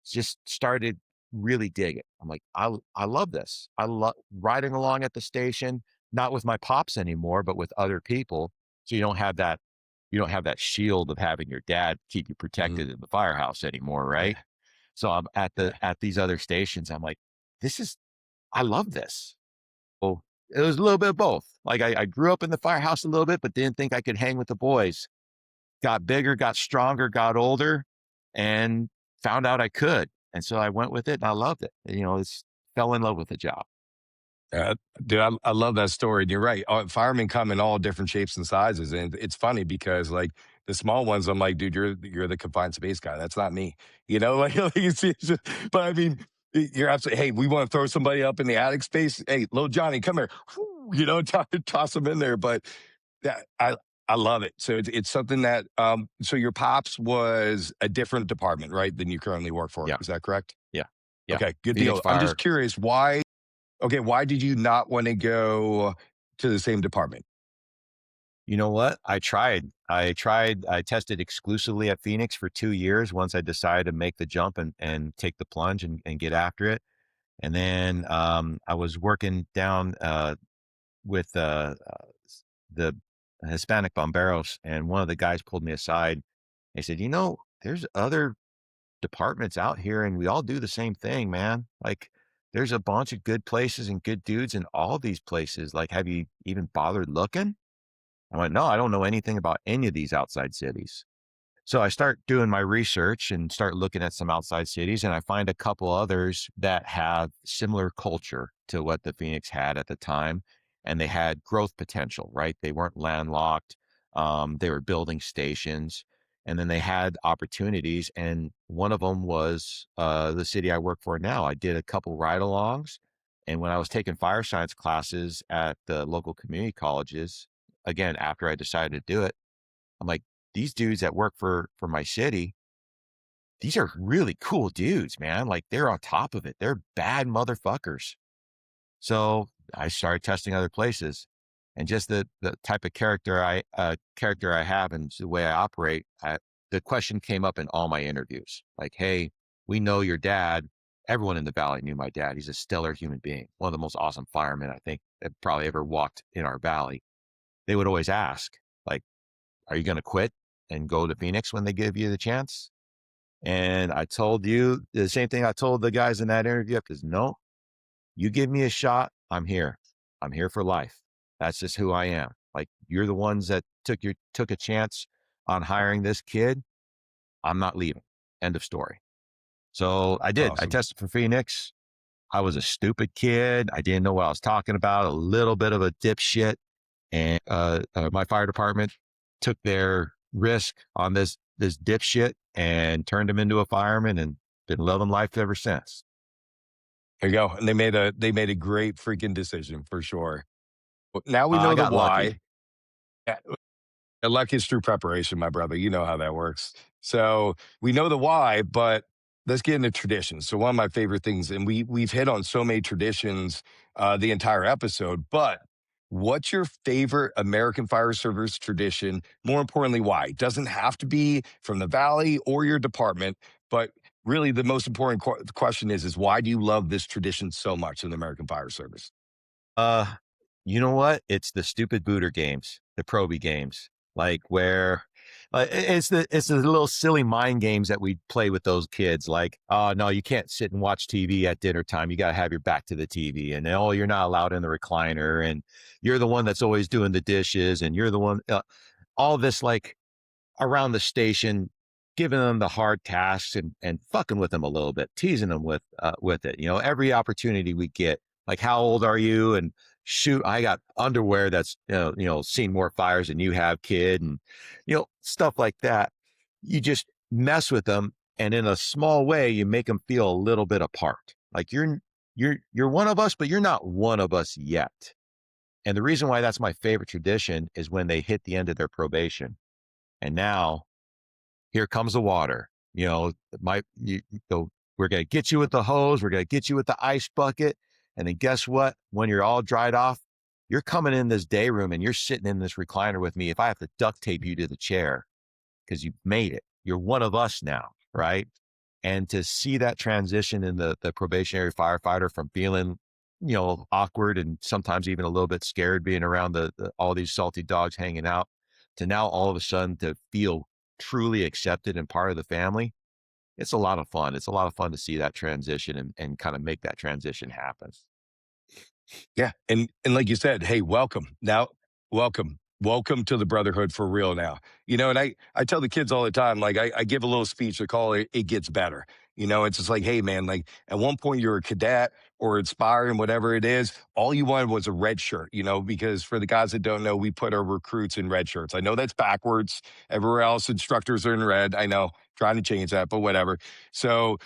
just started really dig it. I'm like, I love this. I love riding along at the station, not with my pops anymore, but with other people. So you don't have that shield of having your dad keep you protected in the firehouse anymore, right?
Yeah.
So I'm at these other stations. I'm like, I love this. Well, it was a little bit of both. Like I grew up in the firehouse a little bit, but didn't think I could hang with the boys. Got bigger, got stronger, got older, and found out I could. And so I went with it and I loved it. It's fell in love with the job.
Uh, Dude, I love that story. And you're right. Firemen come in all different shapes and sizes, and it's funny because like the small ones, I'm like, dude, you're the confined space guy. That's not me. Like it's just, but I mean, you're absolutely. Hey, we want to throw somebody up in the attic space. Hey, little Johnny, come here. Whew, toss them in there. But that I love it. So it's something that so your pops was a different department, right, than you currently work for.
Yeah.
Is that correct?
Yeah. Yeah.
Okay, good
Phoenix
deal. I'm
Fire.
just curious why. Okay, why did you not want to go to the same department?
You know what? I tested exclusively at Phoenix for 2 years once I decided to make the jump and take the plunge and get after it. And then I was working down with the Hispanic Bomberos, and one of the guys pulled me aside. He said, there's other departments out here and we all do the same thing, man. Like there's a bunch of good places and good dudes in all these places. Like, have you even bothered looking? I went, no, I don't know anything about any of these outside cities. So I start doing my research and start looking at some outside cities, and I find a couple others that have similar culture to what the Phoenix had at the time, and they had growth potential, right? They weren't landlocked. They were building stations, and then they had opportunities. And one of them was the city I work for now. I did a couple ride-alongs, and when I was taking fire science classes at the local community colleges, again after I decided to do it, I'm like, these dudes that work for my city, these are really cool dudes, man. Like they're on top of it. They're bad motherfuckers. So I started testing other places, and just the type of character I have and the way I operate. The question came up in all my interviews, like, "Hey, we know your dad." Everyone in the valley knew my dad. He's a stellar human being, one of the most awesome firemen I think that probably ever walked in our valley. They would always ask, like, are you going to quit and go to Phoenix when they give you the chance? And I told you the same thing I told the guys in that interview is no, you give me a shot. I'm here. I'm here for life. That's just who I am. Like you're the ones that took a chance on hiring this kid. I'm not leaving. End of story. So I did. I
Awesome.
tested for Phoenix. I was a stupid kid. I didn't know what I was talking about, a little bit of a dipshit. And my fire department took their risk on this dipshit and turned him into a fireman, and been loving life ever since.
There you go. And they made a great freaking decision for sure. But now we
I
know the
got lucky.
why. Yeah, and luck is through preparation, my brother. You know how that works. So we know the why, but let's get into traditions. So one of my favorite things, and we've hit on so many traditions the entire episode, but what's your favorite American Fire Service tradition? More importantly, why? It doesn't have to be from the Valley or your department, but really the most important question is why do you love this tradition so much in the American Fire Service?
Uh, you know what? It's the stupid booter games, the Proby games, like where it's the little silly mind games that we play with those kids. Like, oh no, you can't sit and watch TV at dinner time. You got to have your back to the TV, and oh, you're not allowed in the recliner, and you're the one that's always doing the dishes, and you're the one. All this like around the station, giving them the hard tasks and fucking with them a little bit, teasing them with it. You know, every opportunity we get, like, how old are you? And shoot, I got underwear that's seen more fires than you have, kid, and stuff like that. You just mess with them, and in a small way, you make them feel a little bit apart. Like you're one of us, but you're not one of us yet. And the reason why that's my favorite tradition is when they hit the end of their probation, and now here comes the water. You know, we're going to get you with the hose. We're going to get you with the ice bucket. And then guess what? When you're all dried off, you're coming in this day room and you're sitting in this recliner with me. If I have to duct tape you to the chair because you've made it, you're one of us now. Right. And to see that transition in the probationary firefighter from feeling, awkward and sometimes even a little bit scared being around all these salty dogs hanging out, to now all of a sudden to feel truly accepted and part of the family, it's a lot of fun. It's a lot of fun to see that transition and kind of make that transition happen.
Yeah, and like you said, hey, welcome. Now, welcome. Welcome to the brotherhood for real now. And I tell the kids all the time, like I give a little speech, I call it It Gets Better. It's just like, hey man, like at one point you're a cadet or aspiring, whatever it is, all you wanted was a red shirt, because for the guys that don't know, we put our recruits in red shirts. I know that's backwards. Everywhere else, instructors are in red. I know, trying to change that, but whatever. So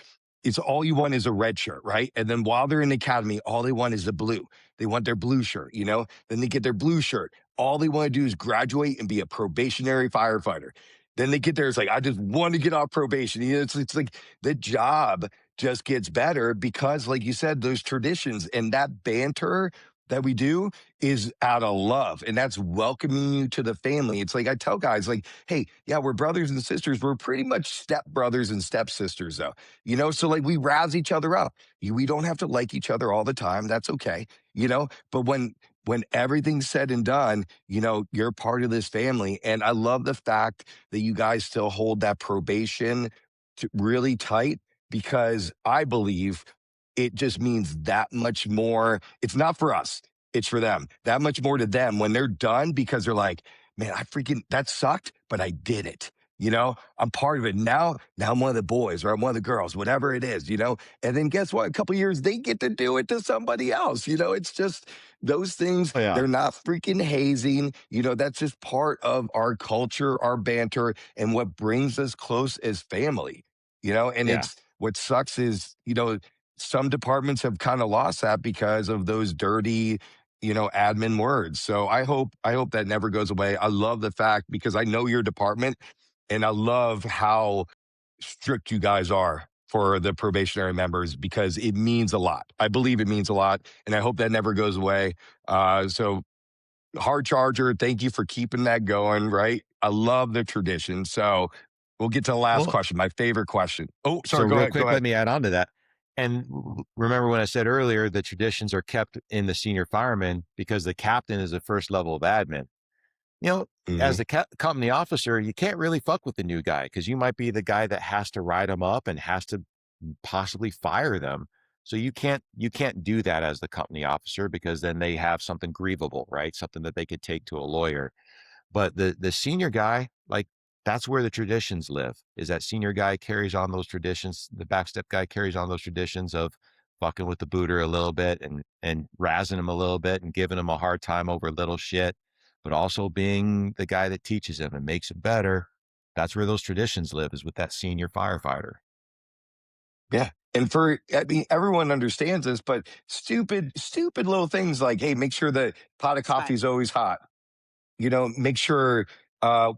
it's all you want is a red shirt, right? And then while they're in the academy, all they want is the blue. They want their blue shirt, Then they get their blue shirt. All they want to do is graduate and be a probationary firefighter. Then they get there, it's like, I just want to get off probation. It's like the job just gets better because, like you said, those traditions and that banter that we do is out of love. And that's welcoming you to the family. It's like I tell guys, like, hey, yeah, we're brothers and sisters. We're pretty much step brothers and step sisters, though. So like we razz each other up. We don't have to like each other all the time. That's okay. But when everything's said and done, you're part of this family. And I love the fact that you guys still hold that probation really tight because I believe it just means that much more. It's not for us. It's for them. That much more to them when they're done because they're like, man, that sucked, but I did it. I'm part of it now. Now I'm one of the boys or I'm one of the girls, whatever it is. And then guess what? A couple years they get to do it to somebody else. It's just those things,
Oh yeah.
they're not freaking hazing. That's just part of our culture, our banter, and what brings us close as family. And
Yeah.
it's what sucks is, some departments have kind of lost that because of those dirty, admin words. So I hope that never goes away. I love the fact because I know your department and I love how strict you guys are for the probationary members because it means a lot. I believe it means a lot, and I hope that never goes away. So, hard charger, thank you for keeping that going. Right, I love the tradition. So, we'll get to the last
Well,
question. My favorite question. Oh,
so
sorry. Go
real
ahead. Go
quick, let
ahead.
me add on to that. And remember when I said earlier, the traditions are kept in the senior fireman because the captain is the first level of admin. You know, as
Hmm.
the company officer, you can't really fuck with the new guy because you might be the guy that has to write them up and has to possibly fire them. So you can't do that as the company officer because then they have something grievable, right? Something that they could take to a lawyer. But the senior guy, like that's where the traditions live. Is that senior guy carries on those traditions. The backstep guy carries on those traditions of fucking with the booter a little bit and razzing him a little bit and giving him a hard time over little shit, but also being the guy that teaches him and makes it better. That's where those traditions live, is with that senior firefighter.
Yeah. And I mean, everyone understands this, but stupid little things like, hey, make sure the pot of coffee is always hot. Make sure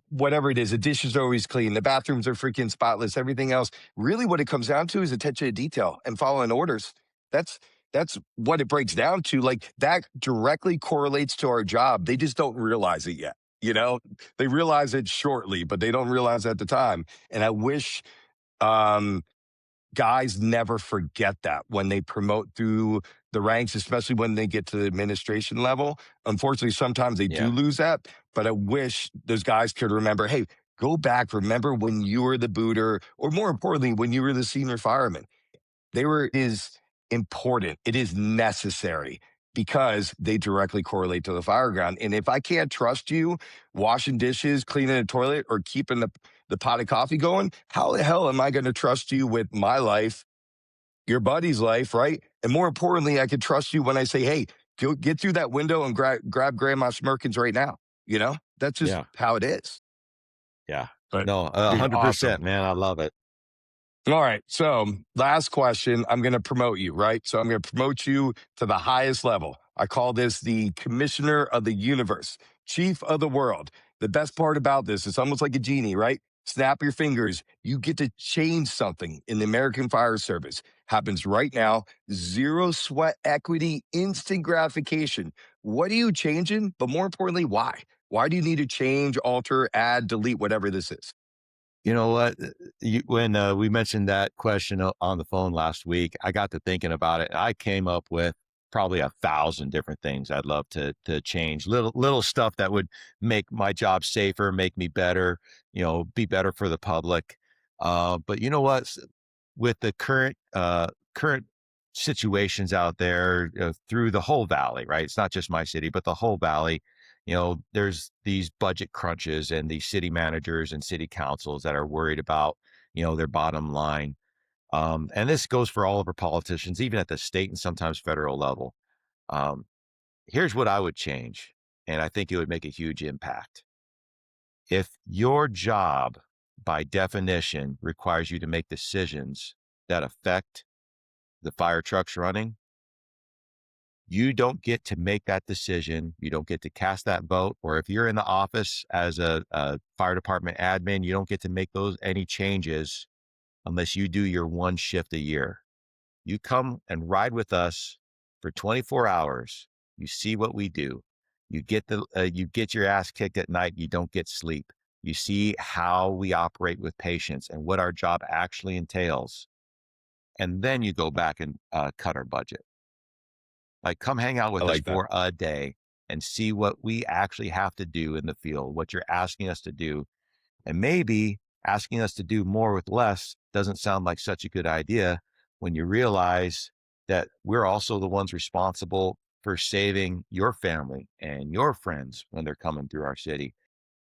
whatever it is, the dishes are always clean, the bathrooms are freaking spotless, everything else. Really, what it comes down to is attention to detail and following orders. That's that's what it breaks down to. Like that directly correlates to our job. They just don't realize it yet. They realize it shortly, but they don't realize it at the time. And I wish um, guys never forget that when they promote through the ranks, especially when they get to the administration level. Unfortunately, sometimes they do
Yeah.
lose that, but I wish those guys could remember, hey, go back, remember when you were the booter, or more importantly, when you were the senior fireman. It is important. It is necessary because they directly correlate to the fire ground. And if I can't trust you washing dishes, cleaning a toilet, or keeping the pot of coffee going, how the hell am I going to trust you with my life, your buddy's life, right? And more importantly, I could trust you when I say, hey, go get through that window and grab Grandma Smirkins right now. That's just
Yeah.
how it is.
Yeah.
But
No,
dude, awesome.
100%, man. I love it.
All right. So, last question. I'm going to promote you, right? So, I'm going to promote you to the highest level. I call this the commissioner of the universe, chief of the world. The best part about this, it's almost like a genie, right? Snap your fingers. You get to change something in the American Fire Service. Happens right now. Zero sweat equity, instant gratification. What are you changing? But more importantly, why? Why do you need to change, alter, add, delete, whatever this is?
You know what? When we mentioned that question on the phone last week, I got to thinking about it. I came up with probably 1,000 different things I'd love to change. Little stuff that would make my job safer, make me better, be better for the public. But you know what? With the current situations out there through the whole valley, right? It's not just my city, but the whole valley. There's these budget crunches and these city managers and city councils that are worried about, their bottom line. And this goes for all of our politicians, even at the state and sometimes federal level. Um, Here's what I would change, and I think it would make a huge impact. If your job, by definition, requires you to make decisions that affect the fire trucks running, you don't get to make that decision. You don't get to cast that vote. Or if you're in the office as a fire department admin, you don't get to make any changes unless you do your one shift a year. You come and ride with us for 24 hours. You see what we do. You get your ass kicked at night. You don't get sleep. You see how we operate with patients and what our job actually entails. And then you go back and cut our budget. Like, come hang out
I
with us
like that.
for a day and see what we actually have to do in the field, what you're asking us to do. And maybe asking us to do more with less doesn't sound like such a good idea when you realize that we're also the ones responsible for saving your family and your friends when they're coming through our city.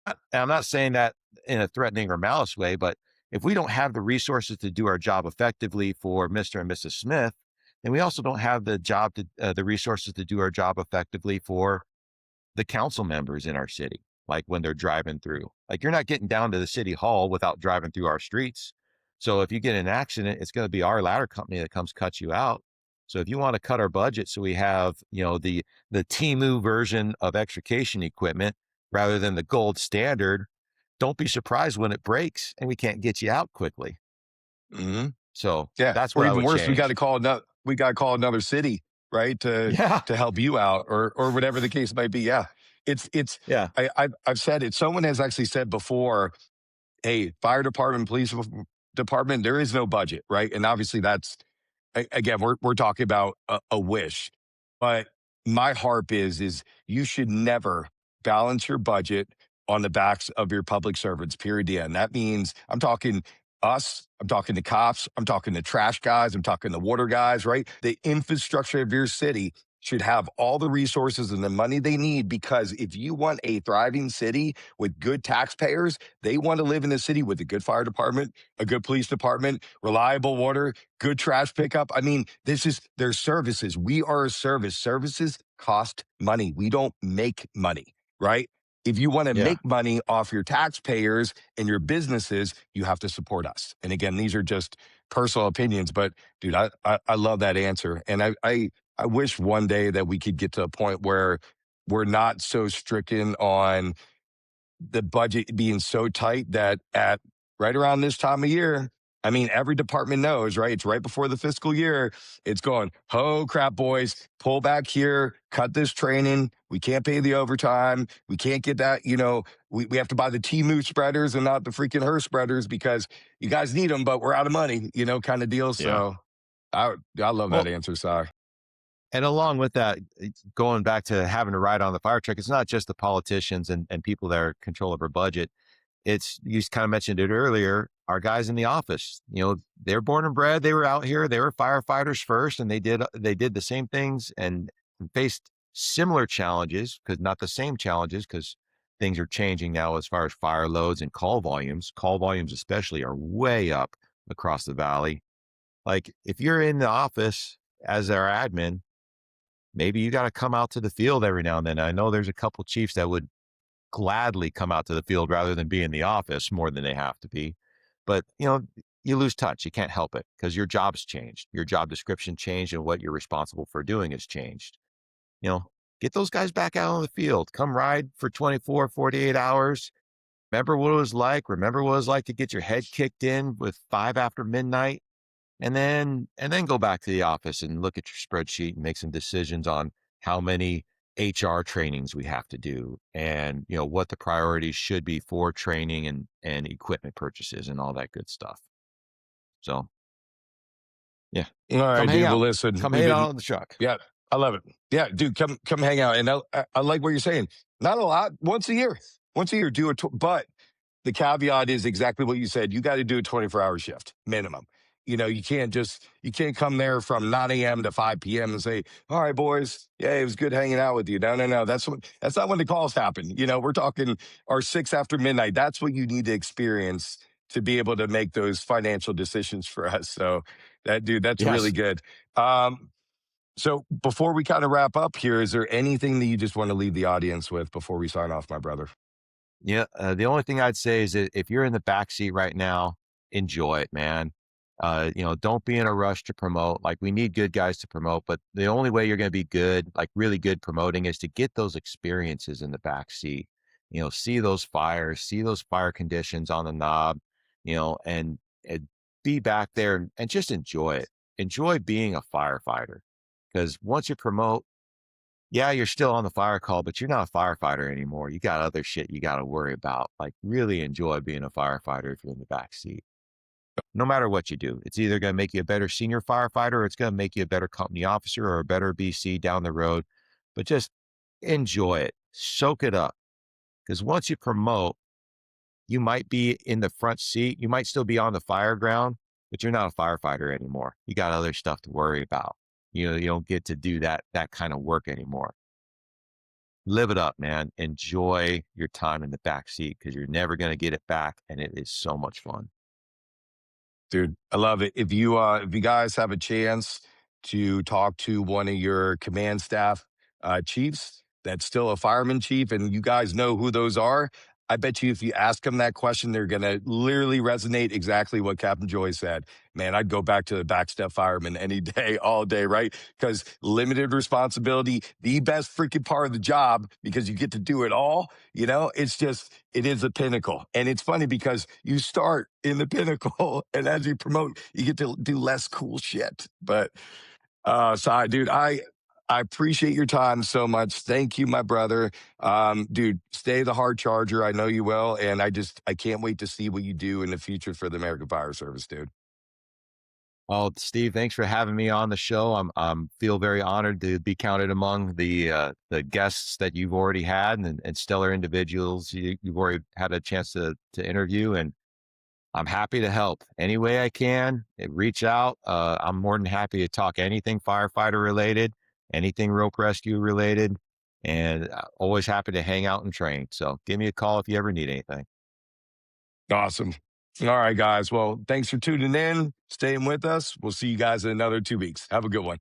And I'm not saying that in a threatening or malice way, but if we don't have the resources to do our job effectively for Mr. and Mrs. Smith, then we also don't have the resources to do our job effectively for the council members in our city, like when they're driving through. Like, you're not getting down to the city hall without driving through our streets. So if you get in an accident, it's going to be our ladder company that comes cut you out. So if you want to cut our budget so we have, the Timu version of extrication equipment rather than the gold standard, don't be surprised when it breaks and we can't get you out quickly.
Hmm.
So
Yeah,
that's
or
what I
even
would
worse,
change.
we got to call another city, right, to
Yeah.
help you out, or whatever the case might be. Yeah, it's
Yeah.
I've said it. Someone has actually said before, "Hey, fire department, police department, there is no budget, right?" And obviously, that's again, we're talking about a wish, but my harp is you should never balance your budget on the backs of your public servants. Period. The end. That means I'm talking us. I'm talking to cops. I'm talking to trash guys. I'm talking to water guys. Right. The infrastructure of your city. should have all the resources and the money they need, because if you want a thriving city with good taxpayers, they want to live in a city with a good fire department, a good police department, reliable water, good trash pickup. I mean, this is their services. We are a service. Services cost money. We don't make money, right? If you want to
Yeah.
make money off your taxpayers and your businesses, you have to support us. And again, these are just personal opinions, but dude, I love that answer. And I wish one day that we could get to a point where we're not so stricken on the budget being so tight that at right around this time of year, I mean, every department knows, right? It's right before the fiscal year. It's going, oh crap, boys, pull back here, cut this training. We can't pay the overtime. We can't get that, we have to buy the Timu spreaders and not the freaking her spreaders because you guys need them, but we're out of money, kind of deal.
Yeah.
So I love that
Well,
answer, Si.
and along with that, going back to having to ride on the fire truck, it's not just the politicians and people that are control of our budget. It's, you kind of mentioned it earlier, our guys in the office, they're born and bred, they were out here, they were firefighters first, and they did the same things and faced similar challenges, because not the same challenges, because things are changing now as far as fire loads and call volumes. Call volumes especially are way up across the valley. Like if you're in the office as our admin, maybe you got to come out to the field every now and then. I know there's a couple chiefs that would gladly come out to the field rather than be in the office more than they have to be. But, you lose touch. You can't help it because your job's changed. Your job description changed and what you're responsible for doing has changed. You know, get those guys back out on the field. Come ride for 24, 48 hours. Remember what it was like. Remember what it was like to get your head kicked in with 5 after midnight, and then go back to the office and look at your spreadsheet and make some decisions on how many HR trainings we have to do, and what the priorities should be for training and equipment purchases and all that good stuff. So yeah,
All right,
come hang
dude. Well,
out,
listen,
come
we've
hang
been
out on the truck.
Yeah, I love it. Yeah, dude, come hang out. And I like what you're saying. Not a lot, once a year. Once a year, do it. But the caveat is exactly what you said. You got to do a 24-hour shift minimum. You can't come there from 9 a.m. to 5 p.m. and say, all right, boys, yeah, it was good hanging out with you. No, no, no. That's not when the calls happen. We're talking our 6 after midnight. That's what you need to experience to be able to make those financial decisions for us. So dude, that's really
Yes.
good. Um, so before we kind of wrap up here, is there anything that you just want to leave the audience with before we sign off, my brother?
Yeah, the only thing I'd say is that if you're in the back seat right now, enjoy it, man. Don't be in a rush to promote. Like we need good guys to promote, but the only way you're going to be good, like really good promoting, is to get those experiences in the back seat. See those fires, see those fire conditions on the knob, and be back there and just enjoy it. Enjoy being a firefighter, because once you promote, yeah, you're still on the fire call, but you're not a firefighter anymore. You got other shit you got to worry about. Like really enjoy being a firefighter if you're in the back seat. No matter what you do, it's either going to make you a better senior firefighter, or it's going to make you a better company officer or a better BC down the road. But just enjoy it, soak it up. Because once you promote, you might be in the front seat. You might still be on the fire ground, but you're not a firefighter anymore. You got other stuff to worry about. You don't get to do that kind of work anymore. Live it up, man. Enjoy your time in the back seat, because you're never going to get it back. And it is so much fun.
Dude, I love it. If you guys have a chance to talk to one of your command staff chiefs that's still a fireman chief, and you guys know who those are, I bet you if you ask them that question, they're going to literally resonate exactly what Captain Joy said. Man, I'd go back to the back step fireman any day, all day, right? Because limited responsibility, the best freaking part of the job, because you get to do it all. It is a pinnacle. And it's funny because you start in the pinnacle, and as you promote, you get to do less cool shit. But Sai, dude, I appreciate your time so much. Thank you, my brother. Dude, stay the hard charger. I know you will. And I can't wait to see what you do in the future for the American Fire Service, dude.
Well, Steve, thanks for having me on the show. I'm feel very honored to be counted among the guests that you've already had, and stellar individuals you've already had a chance to interview. And I'm happy to help any way I can. Reach out. I'm more than happy to talk anything firefighter related. anything rope rescue related, and always happy to hang out and train. So give me a call if you ever need anything.
Awesome. All right, guys. Well, thanks for tuning in, staying with us. We'll see you guys in another 2 weeks. Have a good one.